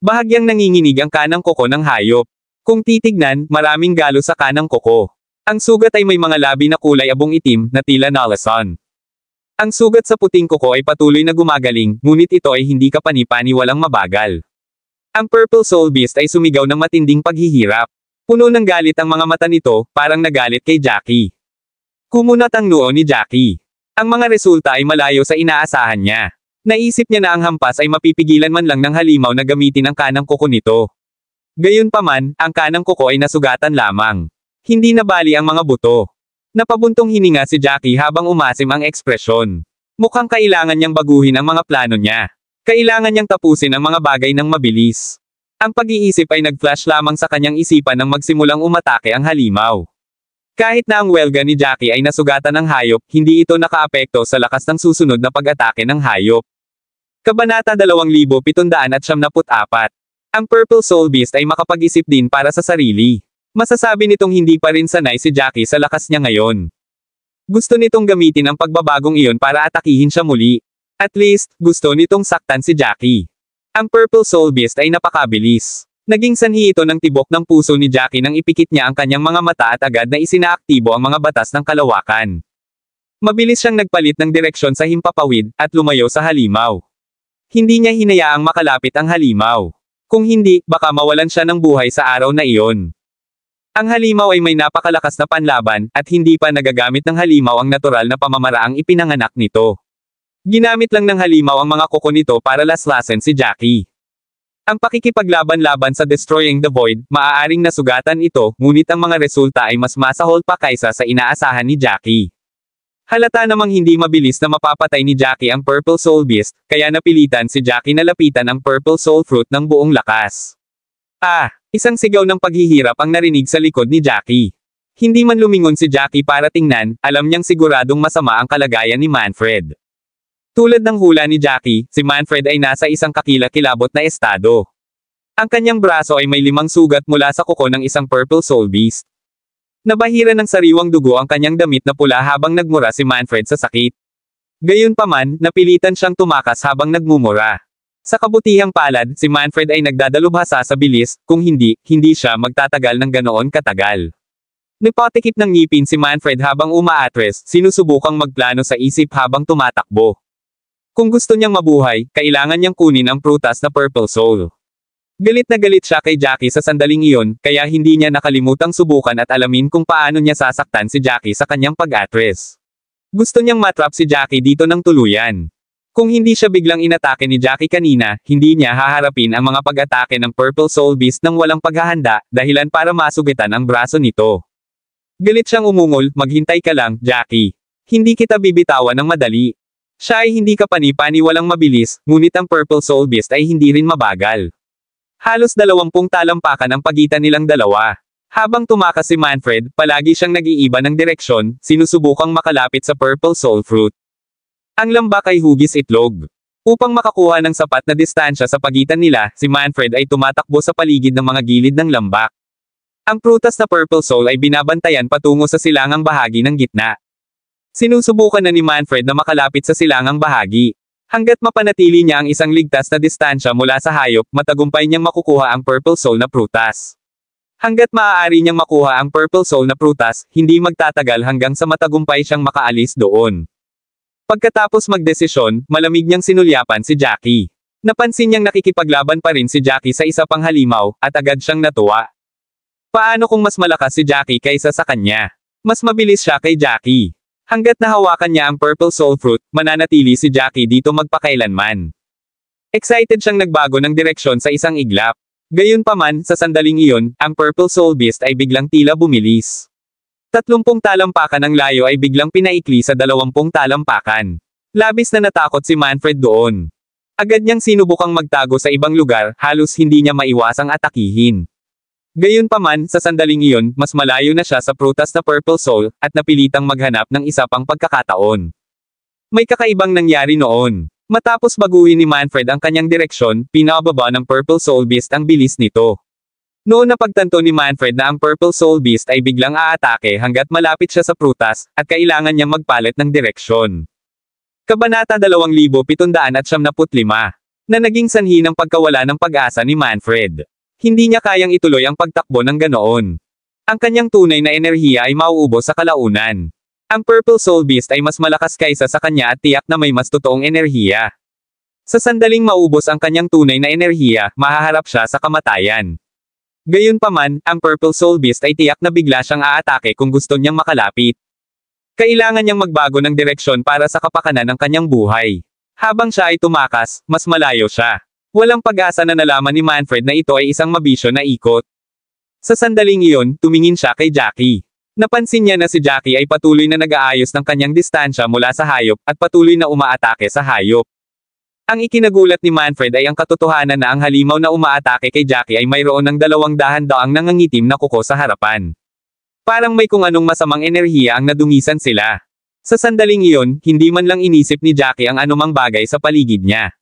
Bahagyang nanginginig ang kanang kuko ng hayop. Kung titignan, maraming galo sa kanang kuko. Ang sugat ay may mga labi na kulay abong itim, na tila nalason. Ang sugat sa puting kuko ay patuloy na gumagaling, ngunit ito ay hindi kapani-pani walang mabagal. Ang Purple Soul Beast ay sumigaw ng matinding paghihirap. Puno ng galit ang mga mata nito, parang nagalit kay Jackie. Kumunat ang noo ni Jackie. Ang mga resulta ay malayo sa inaasahan niya. Naisip niya na ang hampas ay mapipigilan man lang ng halimaw na gamitin ang kanang kuko nito. Gayunpaman, ang kanang kuko ay nasugatan lamang. Hindi nabali ang mga buto. Napabuntong hininga si Jackie habang umasim ang ekspresyon. Mukhang kailangan niyang baguhin ang mga plano niya. Kailangan niyang tapusin ang mga bagay ng mabilis. Ang pag-iisip ay nag-flash lamang sa kanyang isipan nang magsimulang umatake ang halimaw. Kahit na ang welga ni Jackie ay nasugatan ng hayop, hindi ito nakaapekto sa lakas ng susunod na pag-atake ng hayop. Kabanata 2774. Ang Purple Soul Beast ay makapag-isip din para sa sarili. Masasabi nitong hindi pa rin sanay si Jackie sa lakas niya ngayon. Gusto nitong gamitin ang pagbabagong iyon para atakihin siya muli. At least, gusto nitong saktan si Jackie. Ang Purple Soul Beast ay napakabilis. Naging sanhi ito ng tibok ng puso ni Jackie nang ipikit niya ang kanyang mga mata at agad na isinaaktibo ang mga batas ng kalawakan. Mabilis siyang nagpalit ng direksyon sa himpapawid, at lumayo sa halimaw. Hindi niya hinayaang makalapit ang halimaw. Kung hindi, baka mawalan siya ng buhay sa araw na iyon. Ang halimaw ay may napakalakas na panlaban, at hindi pa nagagamit ng halimaw ang natural na pamamaraang ipinanganak nito. Ginamit lang ng halimaw ang mga kuko nito para laslasin si Jackie. Ang pakikipaglaban-laban sa Destroying the Void, maaaring nasugatan ito, ngunit ang mga resulta ay mas masahol pa kaysa sa inaasahan ni Jackie. Halata namang hindi mabilis na mapapatay ni Jackie ang Purple Soul Beast, kaya napilitan si Jackie na lapitan ang Purple Soul Fruit ng buong lakas. Isang sigaw ng paghihirap ang narinig sa likod ni Jackie. Hindi man lumingon si Jackie para tingnan, alam niyang siguradong masama ang kalagayan ni Manfred. Tulad ng hula ni Jackie, si Manfred ay nasa isang kakilakilabot na estado. Ang kanyang braso ay may 5 sugat mula sa kuko ng isang Purple Soul Beast. Nabahira ng sariwang dugo ang kanyang damit na pula habang nagmura si Manfred sa sakit. Gayunpaman, napilitan siyang tumakas habang nagmumura. Sa kabutihang palad, si Manfred ay nagdadalubhasa sa bilis, kung hindi siya magtatagal ng ganoon katagal. Nagpatikip ng ngipin si Manfred habang umaatres, sinusubukang magplano sa isip habang tumatakbo. Kung gusto niyang mabuhay, kailangan niyang kunin ang prutas na Purple Soul. Galit na galit siya kay Jackie sa sandaling iyon, kaya hindi niya nakalimutang subukan at alamin kung paano niya sasaktan si Jackie sa kanyang pag-atres. Gusto niyang matrap si Jackie dito ng tuluyan. Kung hindi siya biglang inatake ni Jackie kanina, hindi niya haharapin ang mga pag-atake ng Purple Soul Beast ng walang paghahanda, dahilan para masugitan ang braso nito. Galit siyang umungol, maghintay ka lang, Jackie. Hindi kita bibitawan ng madali. Siya ay hindi kapani-paniwalang mabilis, ngunit ang Purple Soul Beast ay hindi rin mabagal. Halos 20 talampakan ang pagitan nilang dalawa. Habang tumakas si Manfred, palagi siyang nag-iiba ng direksyon, sinusubukang makalapit sa Purple Soul Fruit. Ang lambak ay hugis itlog. Upang makakuha ng sapat na distansya sa pagitan nila, si Manfred ay tumatakbo sa paligid ng mga gilid ng lambak. Ang prutas na Purple Soul ay binabantayan patungo sa silangang bahagi ng gitna. Sinusubukan na ni Manfred na makalapit sa silangang bahagi. Hanggat mapanatili niya ang isang ligtas na distansya mula sa hayop, matagumpay niyang makukuha ang Purple Soul na prutas. Hanggat maaari niyang makuha ang Purple Soul na prutas, hindi magtatagal hanggang sa matagumpay siyang makaalis doon. Pagkatapos magdesisyon, malamig niyang sinulyapan si Jackie. Napansin niyang nakikipaglaban pa rin si Jackie sa isa pang halimaw, at agad siyang natuwa. Paano kung mas malakas si Jackie kaysa sa kanya? Mas mabilis siya kay Jackie. Hanggat nahawakan niya ang Purple Soul Fruit, mananatili si Jackie dito magpakailanman. Excited siyang nagbago ng direksyon sa isang iglap. Gayunpaman, sa sandaling iyon, ang Purple Soul Beast ay biglang tila bumilis. 30 talampakan ng layo ay biglang pinaikli sa 20 talampakan. Labis na natakot si Manfred doon. Agad niyang sinubukang magtago sa ibang lugar, halos hindi niya maiwasang atakihin. Gayunpaman, sa sandaling iyon, mas malayo na siya sa prutas na Purple Soul, at napilitang maghanap ng isa pang pagkakataon. May kakaibang nangyari noon. Matapos baguhin ni Manfred ang kanyang direksyon, pinababa ng Purple Soul Beast ang bilis nito. Noon napagtanto ni Manfred na ang Purple Soul Beast ay biglang aatake hanggat malapit siya sa prutas, at kailangan niyang magpalit ng direksyon. Kabanata 2775, na naging sanhi ng pagkawala ng pag-asa ni Manfred. Hindi niya kayang ituloy ang pagtakbo ng ganoon. Ang kanyang tunay na enerhiya ay mauubos sa kalaunan. Ang Purple Soul Beast ay mas malakas kaysa sa kanya at tiyak na may mas totoong enerhiya. Sa sandaling maubos ang kanyang tunay na enerhiya, mahaharap siya sa kamatayan. Gayunpaman, ang Purple Soul Beast ay tiyak na bigla siyang aatake kung gusto niyang makalapit. Kailangan niyang magbago ng direksyon para sa kapakanan ng kanyang buhay. Habang siya ay tumakas, mas malayo siya. Walang pag-asa na nalaman ni Manfred na ito ay isang mabisyo na ikot. Sa sandaling iyon, tumingin siya kay Jackie. Napansin niya na si Jackie ay patuloy na nag-aayos ng kanyang distansya mula sa hayop, at patuloy na umaatake sa hayop. Ang ikinagulat ni Manfred ay ang katotohanan na ang halimaw na umaatake kay Jackie ay mayroon ng 200 nangangitim na kuko sa harapan. Parang may kung anong masamang enerhiya ang nadungisan sila. Sa sandaling iyon, hindi man lang inisip ni Jackie ang anumang bagay sa paligid niya.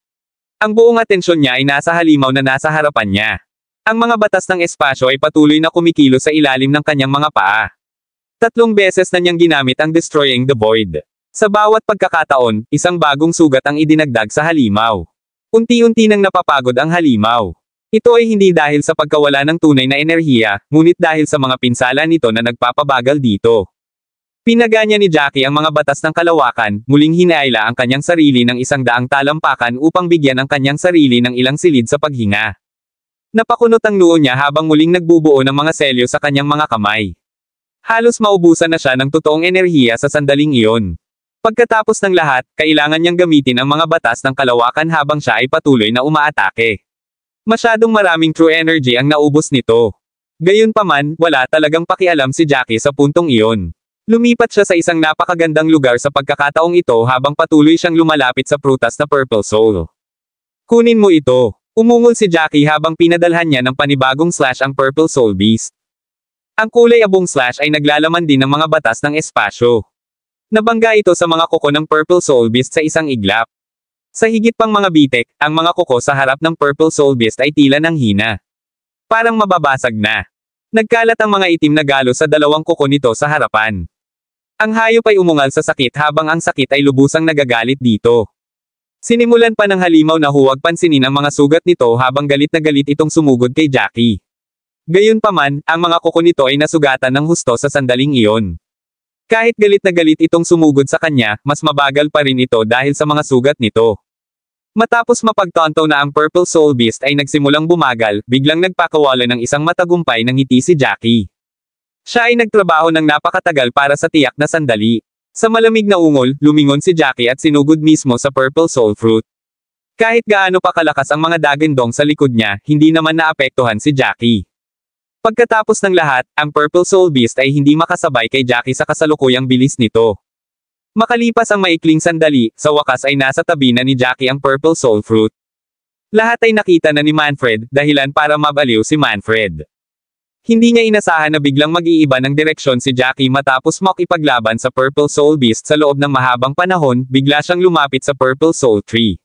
Ang buong atensyon niya ay nasa halimaw na nasa harapan niya. Ang mga batas ng espasyo ay patuloy na kumikilos sa ilalim ng kanyang mga paa. 3 beses na niyang ginamit ang Destroying the Void. Sa bawat pagkakataon, isang bagong sugat ang idinagdag sa halimaw. Unti-unti nang napapagod ang halimaw. Ito ay hindi dahil sa pagkawala ng tunay na enerhiya, ngunit dahil sa mga pinsala nito na nagpapabagal dito. Pinaganya ni Jackie ang mga batas ng kalawakan, muling hinaila ang kanyang sarili ng 100 talampakan upang bigyan ang kanyang sarili ng ilang silid sa paghinga. Napakunot ang noo niya habang muling nagbubuo ng mga selyo sa kanyang mga kamay. Halos maubusan na siya ng totoong enerhiya sa sandaling iyon. Pagkatapos ng lahat, kailangan niyang gamitin ang mga batas ng kalawakan habang siya ay patuloy na umaatake. Masyadong maraming true energy ang naubos nito. Gayunpaman, wala talagang pakialam si Jackie sa puntong iyon. Lumipat siya sa isang napakagandang lugar sa pagkakataong ito habang patuloy siyang lumalapit sa prutas na Purple Soul. Kunin mo ito. Umungol si Jackie habang pinadalhan niya ng panibagong slash ang Purple Soul Beast. Ang kulay abong slash ay naglalaman din ng mga batas ng espasyo. Nabangga ito sa mga kuko ng Purple Soul Beast sa isang iglap. Sa higit pang mga bitek, ang mga kuko sa harap ng Purple Soul Beast ay tila ng hina. Parang mababasag na. Nagkalat ang mga itim na galo sa dalawang kuko nito sa harapan. Ang hayop ay umungal sa sakit habang ang sakit ay lubusang nagagalit dito. Sinimulan pa ng halimaw na huwag pansinin ang mga sugat nito habang galit na galit itong sumugod kay Jackie. Gayunpaman, ang mga kuko nito ay nasugatan ng husto sa sandaling iyon. Kahit galit na galit itong sumugod sa kanya, mas mabagal pa rin ito dahil sa mga sugat nito. Matapos mapagtanto na ang Purple Soul Beast ay nagsimulang bumagal, biglang nagpakawala ng isang matagumpay ng ngiti si Jackie. Siya ay nagtrabaho ng napakatagal para sa tiyak na sandali. Sa malamig na ungol, lumingon si Jackie at sinugod mismo sa Purple Soul Fruit. Kahit gaano pa kalakas ang mga dagandong sa likod niya, hindi naman naapektuhan si Jackie. Pagkatapos ng lahat, ang Purple Soul Beast ay hindi makasabay kay Jackie sa kasalukuyang bilis nito. Makalipas ang maikling sandali, sa wakas ay nasa tabi na ni Jackie ang Purple Soul Fruit. Lahat ay nakita na ni Manfred, dahilan para mabaliw si Manfred. Hindi niya inasahan na biglang mag-iiba ng direksyon si Jackie matapos makipaglaban sa Purple Soul Beast sa loob ng mahabang panahon, bigla siyang lumapit sa Purple Soul Tree.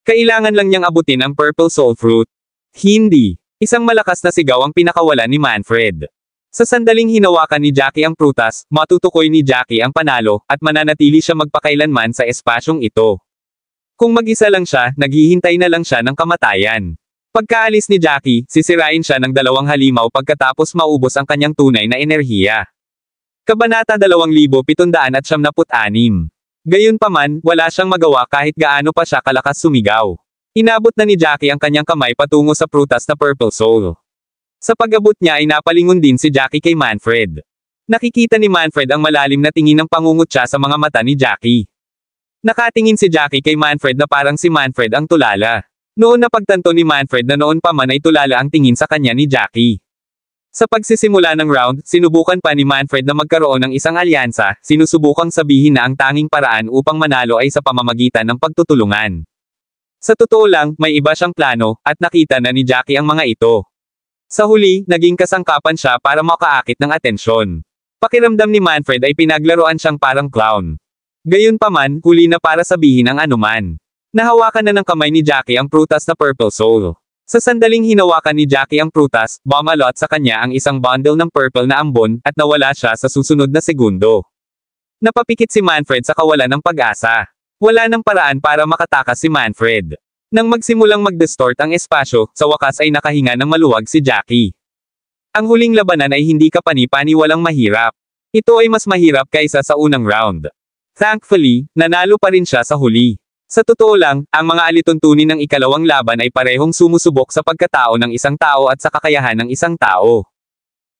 Kailangan lang niyang abutin ang Purple Soul Fruit. Hindi. Isang malakas na sigaw ang pinakawalan ni Manfred. Sa sandaling hinawakan ni Jackie ang prutas, matutukoy ni Jackie ang panalo, at mananatili siya magpakailanman sa espasyong ito. Kung mag-isa lang siya, naghihintay na lang siya ng kamatayan. Pagkaalis ni Jackie, sisirain siya ng dalawang halimaw pagkatapos maubos ang kanyang tunay na enerhiya. Kabanata 2796. Gayunpaman, wala siyang magawa kahit gaano pa siya kalakas sumigaw. Inabot na ni Jackie ang kanyang kamay patungo sa prutas na Purple Soul. Sa pag-abot niya ay napalingon din si Jackie kay Manfred. Nakikita ni Manfred ang malalim na tingin ng pangungutya sa mga mata ni Jackie. Nakatingin si Jackie kay Manfred na parang si Manfred ang tulala. Noon napagtanto ni Manfred na noon pa man ay tulala ang tingin sa kanya ni Jackie. Sa pagsisimula ng round, sinubukan pa ni Manfred na magkaroon ng isang alyansa, sinusubukang sabihin na ang tanging paraan upang manalo ay sa pamamagitan ng pagtutulungan. Sa totoo lang, may iba siyang plano, at nakita na ni Jackie ang mga ito. Sa huli, naging kasangkapan siya para makaakit ng atensyon. Pakiramdam ni Manfred ay pinaglaruan siyang parang clown. Gayunpaman, huli na para sabihin ang anuman. Nahawakan na ng kamay ni Jackie ang prutas na Purple Soul. Sa sandaling hinawakan ni Jackie ang prutas, bumalot sa kanya ang isang bundle ng purple na ambon, at nawala siya sa susunod na segundo. Napapikit si Manfred sa kawalan ng pag-asa. Wala nang paraan para makatakas si Manfred. Nang magsimulang mag-distort ang espasyo, sa wakas ay nakahinga ng maluwag si Jackie. Ang huling labanan ay hindi kapani-paniwalang mahirap. Ito ay mas mahirap kaysa sa unang round. Thankfully, nanalo pa rin siya sa huli. Sa totoo lang, ang mga alituntunin ng ikalawang laban ay parehong sumusubok sa pagkatao ng isang tao at sa kakayahan ng isang tao.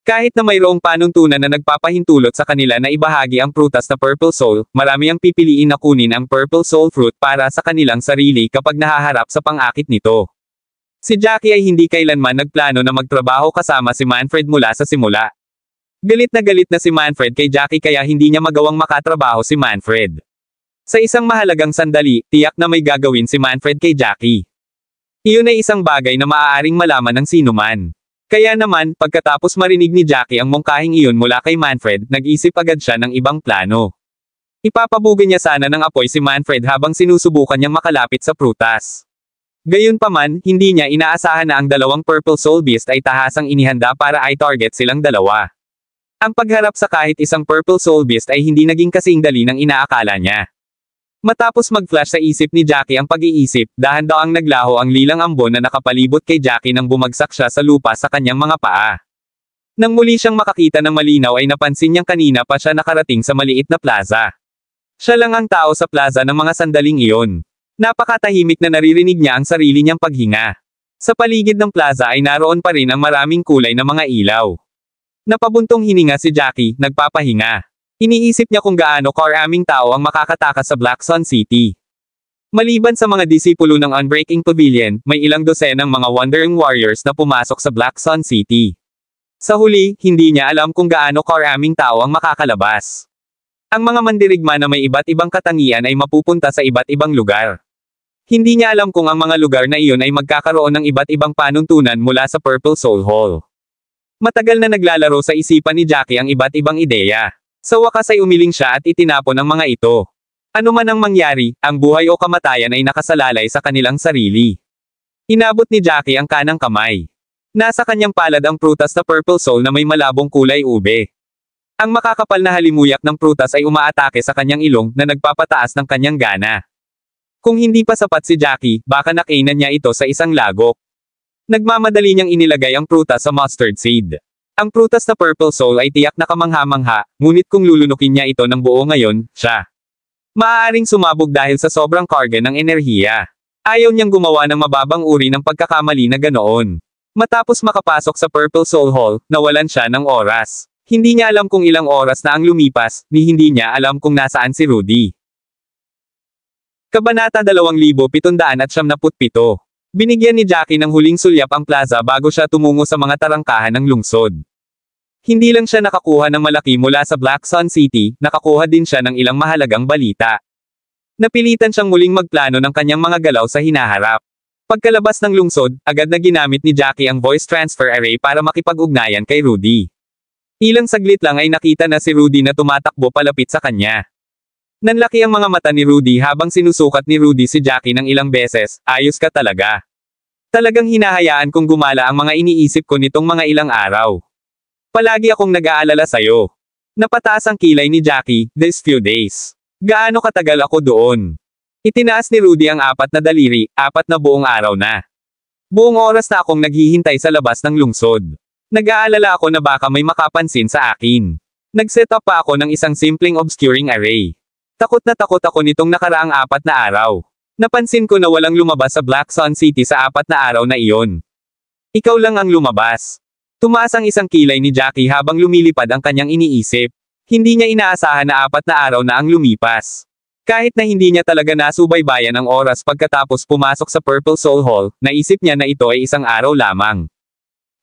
Kahit na mayroong panuntunan na nagpapahintulot sa kanila na ibahagi ang prutas na Purple Soul, marami ang pipiliin na kunin ang Purple Soul Fruit para sa kanilang sarili kapag nahaharap sa pang-akit nito. Si Jackie ay hindi kailanman nagplano na magtrabaho kasama si Manfred mula sa simula. Galit na si Manfred kay Jackie kaya hindi niya magawang makatrabaho si Manfred. Sa isang mahalagang sandali, tiyak na may gagawin si Manfred kay Jackie. Iyon ay isang bagay na maaaring malaman ng sinuman. Kaya naman, pagkatapos marinig ni Jackie ang mungkahing iyon mula kay Manfred, nag-isip agad siya ng ibang plano. Ipapabugin niya sana ng apoy si Manfred habang sinusubukan niyang makalapit sa prutas. Gayunpaman, hindi niya inaasahan na ang dalawang Purple Soul Beast ay tahasang inihanda para i-target silang dalawa. Ang pagharap sa kahit isang Purple Soul Beast ay hindi naging kasing dali ng inaakala niya. Matapos mag-flash sa isip ni Jackie ang pag-iisip, dahan-daang naglaho ang lilang ambon na nakapalibot kay Jackie nang bumagsak siya sa lupa sa kanyang mga paa. Nang muli siyang makakita ng malinaw ay napansin niyang kanina pa siya nakarating sa maliit na plaza. Siya lang ang tao sa plaza ng mga sandaling iyon. Napakatahimik na naririnig niya ang sarili niyang paghinga. Sa paligid ng plaza ay naroon pa rin ang maraming kulay na mga ilaw. Napabuntong hininga si Jackie, nagpapahinga. Iniisip niya kung gaano karaming tao ang makakatakas sa Black Sun City. Maliban sa mga disipulo ng Unbreaking Pavilion, may ilang dosenang mga Wandering Warriors na pumasok sa Black Sun City. Sa huli, hindi niya alam kung gaano karaming tao ang makakalabas. Ang mga mandirigma na may iba't ibang katangian ay mapupunta sa iba't ibang lugar. Hindi niya alam kung ang mga lugar na iyon ay magkakaroon ng iba't ibang panuntunan mula sa Purple Soul Hall. Matagal na naglalaro sa isipan ni Jackie ang iba't ibang ideya. Sa wakas ay umiling siya at itinapon ang mga ito. Ano man ang mangyari, ang buhay o kamatayan ay nakasalalay sa kanilang sarili. Inabot ni Jackie ang kanang kamay. Nasa kanyang palad ang prutas na Purple Soul na may malabong kulay ube. Ang makakapal na halimuyak ng prutas ay umaatake sa kanyang ilong na nagpapataas ng kanyang gana. Kung hindi pa sapat si Jackie, baka nakainan niya ito sa isang lagok. Nagmamadali niyang inilagay ang prutas sa mustard seed. Ang prutas na Purple Soul ay tiyak na kamangha-mangha, ngunit kung lulunukin niya ito ng buo ngayon, siya maaaring sumabog dahil sa sobrang karga ng enerhiya. Ayaw niyang gumawa ng mababang uri ng pagkakamali na ganoon. Matapos makapasok sa Purple Soul Hall, nawalan siya ng oras. Hindi niya alam kung ilang oras na ang lumipas, ni hindi niya alam kung nasaan si Rudy. Kabanata 2777. Binigyan ni Jackie ng huling sulyap ang plaza bago siya tumungo sa mga tarangkahan ng lungsod. Hindi lang siya nakakuha ng malaki mula sa Black Sun City, nakakuha din siya ng ilang mahalagang balita. Napilitan siyang muling magplano ng kanyang mga galaw sa hinaharap. Pagkalabas ng lungsod, agad na ginamit ni Jackie ang voice transfer array para makipag-ugnayan kay Rudy. Ilang saglit lang ay nakita na si Rudy na tumatakbo palapit sa kanya. Nanlaki ang mga mata ni Rudy habang sinusukat ni Rudy si Jackie ng ilang beses, ayos ka talaga. Talagang hinahayaan kong gumala ang mga iniisip ko nitong mga ilang araw. Palagi akong nag-aalala sa'yo. Napataas ang kilay ni Jackie, these few days. Gaano katagal ako doon? Itinaas ni Rudy ang 4 na daliri, 4 na buong araw na. Buong oras na akong naghihintay sa labas ng lungsod. Nag-aalala ako na baka may makapansin sa akin. Nag-set up pa ako ng isang simpleng obscuring array. Takot ako nitong nakaraang 4 na araw. Napansin ko na walang lumabas sa Black Sun City sa 4 na araw na iyon. Ikaw lang ang lumabas. Tumaas ang isang kilay ni Jackie habang lumilipad ang kanyang iniisip. Hindi niya inaasahan na 4 na araw na ang lumipas. Kahit na hindi niya talaga nasubaybayan ang oras pagkatapos pumasok sa Purple Soul Hall, naisip niya na ito ay isang araw lamang.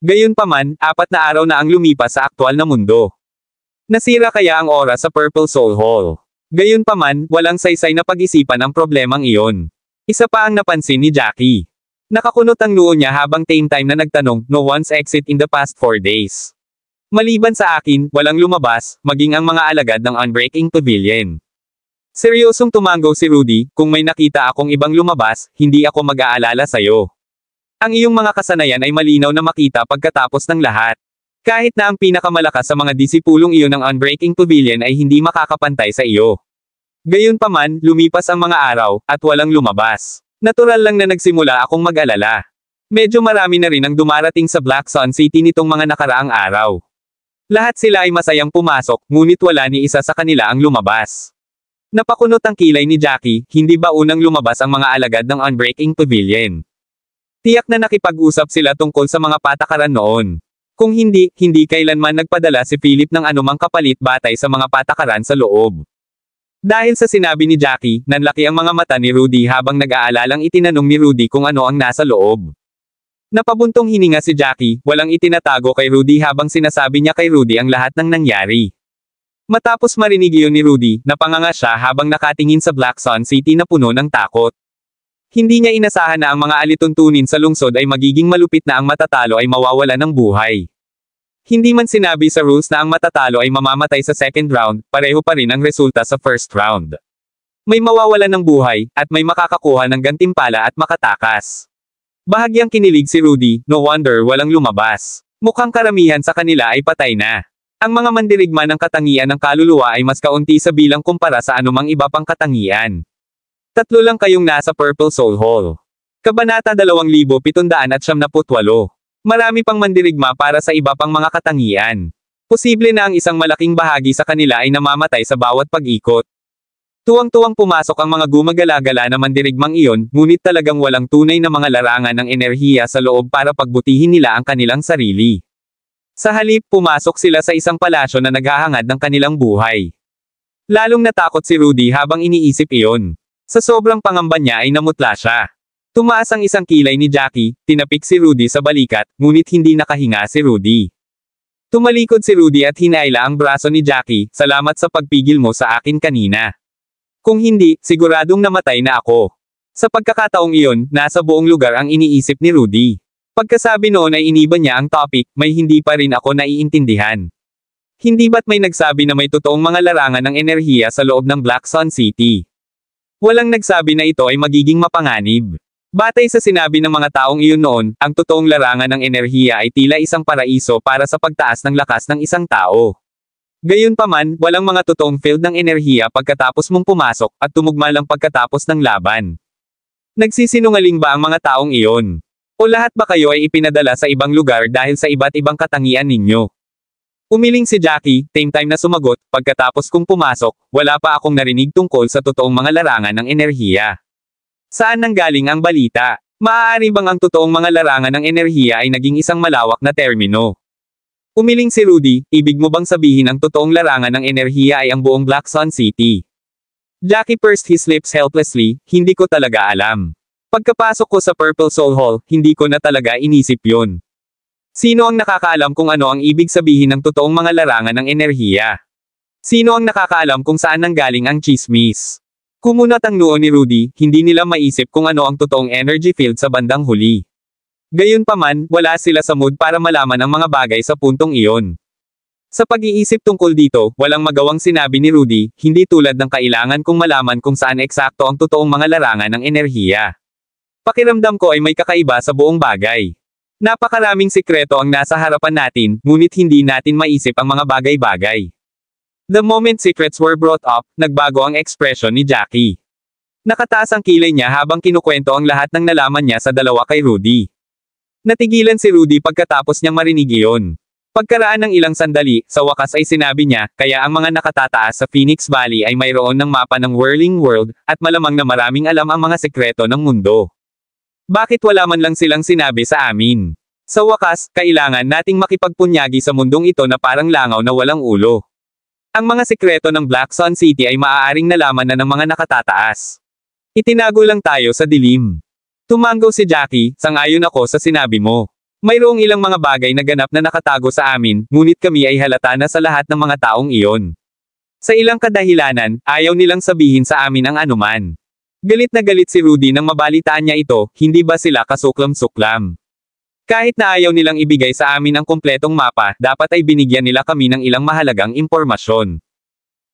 Gayunpaman, 4 na araw na ang lumipas sa aktwal na mundo. Nasira kaya ang oras sa Purple Soul Hall? Gayunpaman, walang saysay na pag-isipan ang problemang iyon. Isa pa ang napansin ni Jackie. Nakakunot ang noo niya habang same time na nagtanong, no one's exit in the past 4 days. Maliban sa akin, walang lumabas, maging ang mga alagad ng Unbreaking Pavilion. Seryosong tumango si Rudy, kung may nakita akong ibang lumabas, hindi ako mag-aalala sa'yo. Ang iyong mga kasanayan ay malinaw na makita pagkatapos ng lahat. Kahit na ang pinakamalakas sa mga disipulong iyon ng Unbreaking Pavilion ay hindi makakapantay sa iyo. Gayunpaman, lumipas ang mga araw, at walang lumabas. Natural lang na nagsimula akong mag-alala. Medyo marami na rin ang dumarating sa Black Sun City nitong mga nakaraang araw. Lahat sila ay masayang pumasok, ngunit wala ni isa sa kanila ang lumabas. Napakunot ang kilay ni Jackie, hindi ba unang lumabas ang mga alagad ng Unbreaking Pavilion? Tiyak na nakipag-usap sila tungkol sa mga patakaran noon. Kung hindi kailanman nagpadala si Philip ng anumang kapalit batay sa mga patakaran sa loob. Dahil sa sinabi ni Jackie, nanlaki ang mga mata ni Rudy habang nag-aalalang itinanong ni Rudy kung ano ang nasa loob. Napabuntong hininga si Jackie, walang itinatago kay Rudy habang sinasabi niya kay Rudy ang lahat ng nangyari. Matapos marinig iyon ni Rudy, napanganga siya habang nakatingin sa Black Sun City na puno ng takot. Hindi niya inasahan na ang mga alituntunin sa lungsod ay magiging malupit na ang matatalo ay mawawala ng buhay. Hindi man sinabi sa rules na ang matatalo ay mamamatay sa second round, pareho pa rin ang resulta sa first round. May mawawalan ng buhay, at may makakakuha ng gantimpala at makatakas. Bahagyang kinilig si Rudy, no wonder walang lumabas. Mukhang karamihan sa kanila ay patay na. Ang mga mandirigma ng katangian ng kaluluwa ay mas kaunti sa bilang kumpara sa anumang iba pang katangian. 3 lang kayong nasa Purple Soul Hall. Kabanata 2778. Marami pang mandirigma para sa iba pang mga katangian. Posible na ang isang malaking bahagi sa kanila ay namamatay sa bawat pag-ikot. Tuwang-tuwang pumasok ang mga gumagala-gala na mandirigmang iyon, ngunit talagang walang tunay na mga larangan ng enerhiya sa loob para pagbutihin nila ang kanilang sarili. Sa halip, pumasok sila sa isang palasyo na naghahangad ng kanilang buhay. Lalong natakot si Rudy habang iniisip iyon. Sa sobrang pangamba niya ay namutla siya. Tumaas ang isang kilay ni Jackie, tinapik si Rudy sa balikat, ngunit hindi nakahinga si Rudy. Tumalikod si Rudy at hinaila ang braso ni Jackie, salamat sa pagpigil mo sa akin kanina. Kung hindi, siguradong namatay na ako. Sa pagkakataong iyon, nasa buong lugar ang iniisip ni Rudy. Pagkasabi noon ay iniba niya ang topic, may hindi pa rin ako naiintindihan. Hindi ba't may nagsabi na may totoong mga larangan ng enerhiya sa loob ng Black Sun City? Walang nagsabi na ito ay magiging mapanganib. Batay sa sinabi ng mga taong iyon noon, ang totoong larangan ng enerhiya ay tila isang paraiso para sa pagtaas ng lakas ng isang tao. Gayunpaman, walang mga totoong field ng enerhiya pagkatapos mong pumasok, at tumugma lang pagkatapos ng laban. Nagsisinungaling ba ang mga taong iyon? O lahat ba kayo ay ipinadala sa ibang lugar dahil sa iba't ibang katangian ninyo? Umiling si Jackie, same time na sumagot, pagkatapos kong pumasok, wala pa akong narinig tungkol sa totoong mga larangan ng enerhiya. Saan nanggaling ang balita? Maaari bang ang totoong mga larangan ng enerhiya ay naging isang malawak na termino? Umiling si Rudy, ibig mo bang sabihin ang totoong larangan ng enerhiya ay ang buong Black Sun City? Jackie pursed his lips helplessly, hindi ko talaga alam. Pagkapasok ko sa Purple Soul Hall, hindi ko na talaga inisip yun. Sino ang nakakaalam kung ano ang ibig sabihin ng totoong mga larangan ng enerhiya? Sino ang nakakaalam kung saan nanggaling ang chismis? Kumunat ang noo ni Rudy, hindi nila maisip kung ano ang totoong energy field sa bandang huli. Gayunpaman, wala sila sa mood para malaman ang mga bagay sa puntong iyon. Sa pag-iisip tungkol dito, walang magawang sinabi ni Rudy, hindi tulad ng kailangan kong malaman kung saan eksakto ang totoong mga larangan ng enerhiya. Pakiramdam ko ay may kakaiba sa buong bagay. Napakaraming sikreto ang nasa harapan natin, ngunit hindi natin maisip ang mga bagay-bagay. The moment secrets were brought up, nagbago ang ekspresyon ni Jackie. Nakataas ang kilay niya habang kinukwento ang lahat ng nalaman niya sa dalawa kay Rudy. Natigilan si Rudy pagkatapos niyang marinig iyon. Pagkaraan ng ilang sandali, sa wakas ay sinabi niya, kaya ang mga nakatataas sa Phoenix Valley ay mayroon ng mapa ng Whirling World, at malamang na maraming alam ang mga sekreto ng mundo. Bakit wala man lang silang sinabi sa amin? Sa wakas, kailangan nating makipagpunyagi sa mundong ito na parang langaw na walang ulo. Ang mga sekreto ng Black Sun City ay maaaring nalaman na ng mga nakatataas. Itinago lang tayo sa dilim. Tumanggaw si Jackie, sang-ayon ako sa sinabi mo. Mayroong ilang mga bagay na ganap na nakatago sa amin, ngunit kami ay halata na sa lahat ng mga taong iyon. Sa ilang kadahilanan, ayaw nilang sabihin sa amin ang anuman. Galit na galit si Rudy nang mabalitaan niya ito, hindi ba sila kasuklam-suklam? Kahit na ayaw nilang ibigay sa amin ang kumpletong mapa, dapat ay binigyan nila kami ng ilang mahalagang impormasyon.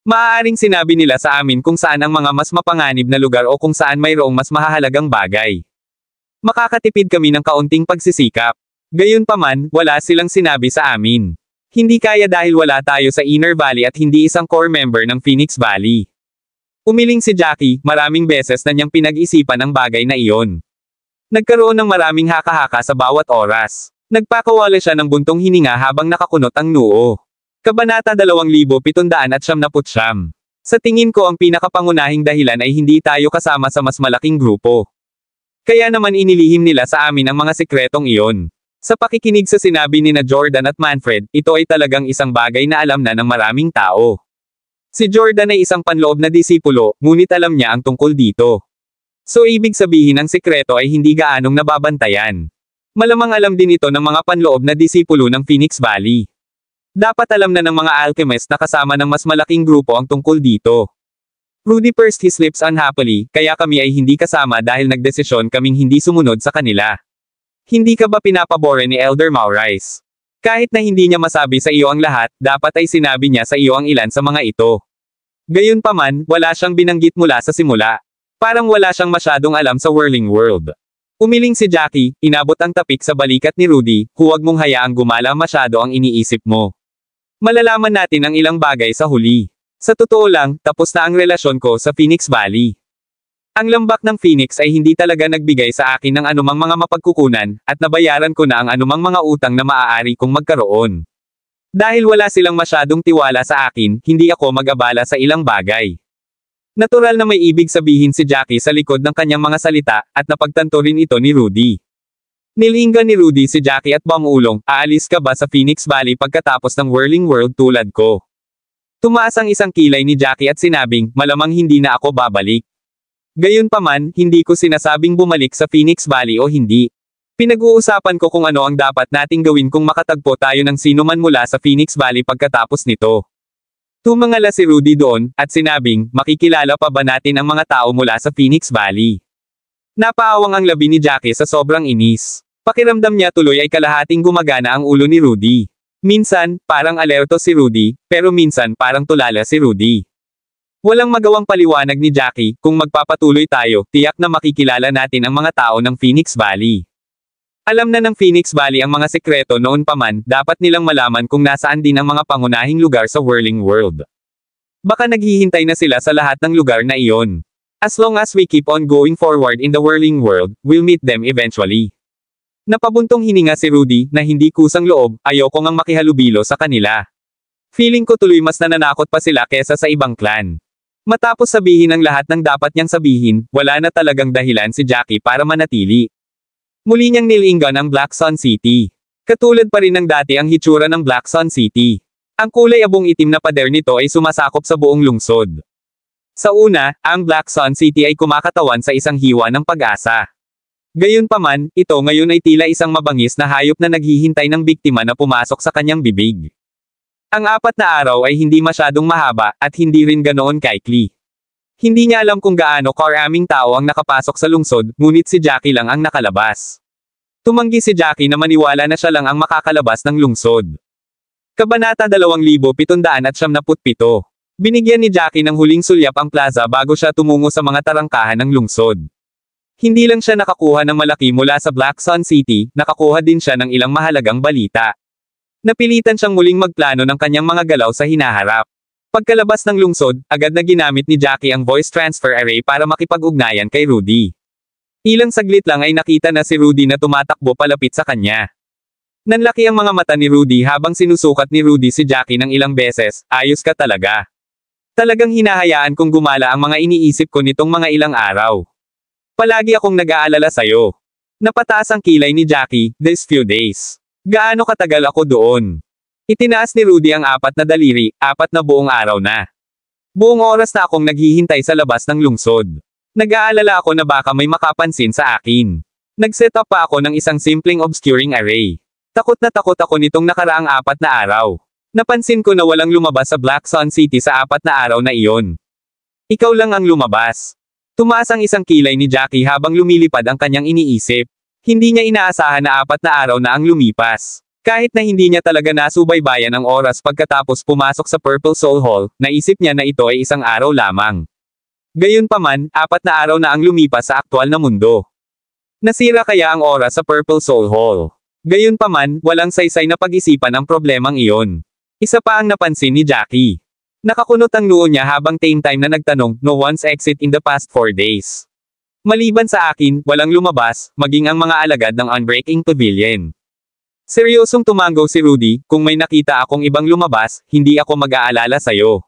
Maaaring sinabi nila sa amin kung saan ang mga mas mapanganib na lugar o kung saan mayroong mas mahahalagang bagay. Makakatipid kami ng kaunting pagsisikap. Gayunpaman, wala silang sinabi sa amin. Hindi kaya dahil wala tayo sa Inner Valley at hindi isang core member ng Phoenix Valley. Umiling si Jackie, maraming beses na niyang pinag-isipan ang bagay na iyon. Nagkaroon ng maraming haka-haka sa bawat oras. Nagpakawala siya ng buntong hininga habang nakakunot ang noo. Kabanata 2799. Sa tingin ko ang pinakapangunahing dahilan ay hindi tayo kasama sa mas malaking grupo. Kaya naman inilihim nila sa amin ang mga sikretong iyon. Sa pakikinig sa sinabi ni na Jordan at Manfred, ito ay talagang isang bagay na alam na ng maraming tao. Si Jordan ay isang panloob na disipulo, ngunit alam niya ang tungkol dito. So ibig sabihin ang sikreto ay hindi gaanong nababantayan. Malamang alam din ito ng mga panloob na disipulo ng Phoenix Valley. Dapat alam na ng mga alchemist na kasama ng mas malaking grupo ang tungkol dito. Rudy pursed his lips unhappily, kaya kami ay hindi kasama dahil nagdesisyon kaming hindi sumunod sa kanila. Hindi ka ba pinapabore ni Elder Maurice? Kahit na hindi niya masabi sa iyo ang lahat, dapat ay sinabi niya sa iyo ang ilan sa mga ito. Gayunpaman, wala siyang binanggit mula sa simula. Parang wala siyang masyadong alam sa Whirling World. Umiling si Jackie, inabot ang tapik sa balikat ni Rudy, huwag mong hayaang gumala masyado ang iniisip mo. Malalaman natin ang ilang bagay sa huli. Sa totoo lang, tapos na ang relasyon ko sa Phoenix Valley. Ang lambak ng Phoenix ay hindi talaga nagbigay sa akin ng anumang mga mapagkukunan, at nabayaran ko na ang anumang mga utang na maaari kong magkaroon. Dahil wala silang masyadong tiwala sa akin, hindi ako mag-abala sa ilang bagay. Natural na may ibig sabihin si Jackie sa likod ng kanyang mga salita, at napagtanto rin ito ni Rudy. Nilinggan ni Rudy si Jackie at bumulong, aalis ka ba sa Phoenix Valley pagkatapos ng Whirling World tulad ko? Tumaas ang isang kilay ni Jackie at sinabing, malamang hindi na ako babalik. Gayunpaman, hindi ko sinasabing bumalik sa Phoenix Valley o hindi. Pinag-uusapan ko kung ano ang dapat nating gawin kung makatagpo tayo ng sino man mula sa Phoenix Valley pagkatapos nito. Tumangala si Rudy doon, at sinabing, makikilala pa ba natin ang mga tao mula sa Phoenix Valley? Napaawang ang labi ni Jackie sa sobrang inis. Pakiramdam niya tuloy ay kalahating gumagana ang ulo ni Rudy. Minsan, parang alerto si Rudy, pero minsan parang tulala si Rudy. Walang magawang paliwanag ni Jackie, kung magpapatuloy tayo, tiyak na makikilala natin ang mga tao ng Phoenix Valley. Alam na ng Phoenix Valley ang mga sekreto noon pa man, dapat nilang malaman kung nasaan din ang mga pangunahing lugar sa Whirling World. Baka naghihintay na sila sa lahat ng lugar na iyon. As long as we keep on going forward in the Whirling World, we'll meet them eventually. Napabuntong hininga si Rudy, na hindi kusang loob, ayoko ngang makihalubilo sa kanila. Feeling ko tuloy mas nananakot pa sila kesa sa ibang clan. Matapos sabihin ang lahat ng dapat niyang sabihin, wala na talagang dahilan si Jackie para manatili. Muli niyang nilinggan ang Black Sun City. Katulad pa rin ng dati ang hitsura ng Black Sun City. Ang kulay abong itim na pader nito ay sumasakop sa buong lungsod. Sa una, ang Black Sun City ay kumakatawan sa isang hiwa ng pag-asa. Gayunpaman, ito ngayon ay tila isang mabangis na hayop na naghihintay ng biktima na pumasok sa kanyang bibig. Ang 4 na araw ay hindi masyadong mahaba, at hindi rin ganoon kaikli. Hindi niya alam kung gaano karaming tao ang nakapasok sa lungsod, ngunit si Jackie lang ang nakalabas. Tumanggi si Jackie na maniwala na siya lang ang makakalabas ng lungsod. Kabanata 2777. Binigyan ni Jackie ng huling sulyap ang plaza bago siya tumungo sa mga tarangkahan ng lungsod. Hindi lang siya nakakuha ng malaki mula sa Black Sun City, nakakuha din siya ng ilang mahalagang balita. Napilitan siyang muling magplano ng kanyang mga galaw sa hinaharap. Pagkalabas ng lungsod, agad na ginamit ni Jackie ang voice transfer array para makipag-ugnayan kay Rudy. Ilang saglit lang ay nakita na si Rudy na tumatakbo palapit sa kanya. Nanlaki ang mga mata ni Rudy habang sinusukat ni Rudy si Jackie ng ilang beses, ayos ka talaga. Talagang hinahayaan kong gumala ang mga iniisip ko nitong mga ilang araw. Palagi akong nag-aalala sa'yo. Napataas ang kilay ni Jackie, these few days. Gaano katagal ako doon? Itinaas ni Rudy ang 4 na daliri, 4 na buong araw na. Buong oras na akong naghihintay sa labas ng lungsod. Nag-aalala ako na baka may makapansin sa akin. Nag-set up pa ako ng isang simpleng obscuring array. Takot na takot ako nitong nakaraang 4 na araw. Napansin ko na walang lumabas sa Black Sun City sa 4 na araw na iyon. Ikaw lang ang lumabas. Tumaas ang isang kilay ni Jackie habang lumilipad ang kanyang iniisip. Hindi niya inaasahan na 4 na araw na ang lumipas. Kahit na hindi niya talaga nasubaybayan ang oras pagkatapos pumasok sa Purple Soul Hall, naisip niya na ito ay isang araw lamang. Gayunpaman, 4 na araw na ang lumipas sa aktwal na mundo. Nasira kaya ang oras sa Purple Soul Hall? Gayunpaman, walang saysay na pag-isipan ang problemang iyon. Isa pa ang napansin ni Jackie. Nakakunot ang noo niya habang same time na nagtanong, no one's exit in the past 4 days. Maliban sa akin, walang lumabas, maging ang mga alagad ng Unbreaking Pavilion. Seryosong tumango si Rudy, kung may nakita akong ibang lumabas, hindi ako mag-aalala sa'yo.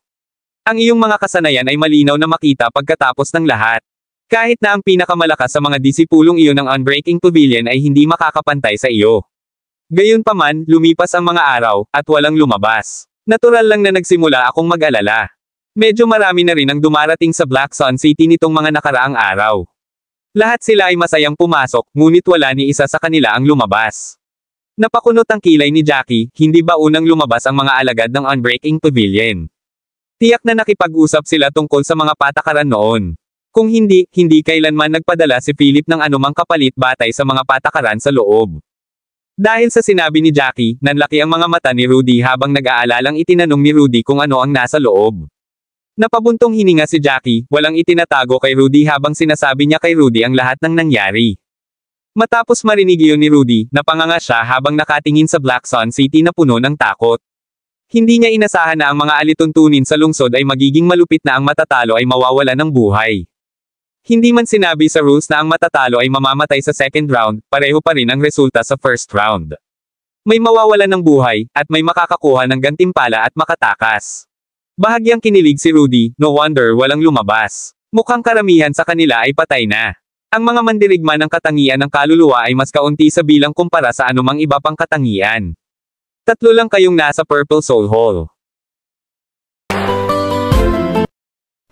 Ang iyong mga kasanayan ay malinaw na makita pagkatapos ng lahat. Kahit na ang pinakamalakas sa mga disipulong iyon ng Unbreaking Pavilion ay hindi makakapantay sa iyo. Gayunpaman, lumipas ang mga araw, at walang lumabas. Natural lang na nagsimula akong mag-alala. Medyo marami na rin ang dumarating sa Black Sun City nitong mga nakaraang araw. Lahat sila ay masayang pumasok, ngunit wala ni isa sa kanila ang lumabas. Napakunot ang kilay ni Jackie, hindi ba unang lumabas ang mga alagad ng Unbreaking Pavilion? Tiyak na nakipag-usap sila tungkol sa mga patakaran noon. Kung hindi, hindi kailanman nagpadala si Philip ng anumang kapalit batay sa mga patakaran sa loob. Dahil sa sinabi ni Jackie, nanlaki ang mga mata ni Rudy habang nag-aalalang itinanong ni Rudy kung ano ang nasa loob. Napabuntong hininga si Jackie, walang itinatago kay Rudy habang sinasabi niya kay Rudy ang lahat ng nangyari. Matapos marinig iyon ni Rudy, napanganga siya habang nakatingin sa Black Sun City na puno ng takot. Hindi niya inasahan na ang mga alituntunin sa lungsod ay magiging malupit na ang matatalo ay mawawala ng buhay. Hindi man sinabi sa rules na ang matatalo ay mamamatay sa second round, pareho pa rin ang resulta sa first round. May mawawalan ng buhay, at may makakakuha ng gantimpala at makatakas. Bahagyang kinilig si Rudy, no wonder walang lumabas. Mukhang karamihan sa kanila ay patay na. Ang mga mandirigma ng katangian ng kaluluwa ay mas kaunti sa bilang kumpara sa anumang iba pang katangian. 3 lang kayong nasa Purple Soul Hall.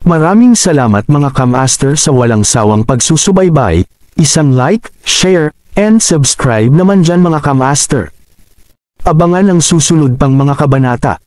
Maraming salamat mga ka-master sa walang sawang pagsusubaybay, isang like, share, and subscribe naman dyan mga ka-master. Abangan ang susunod pang mga kabanata.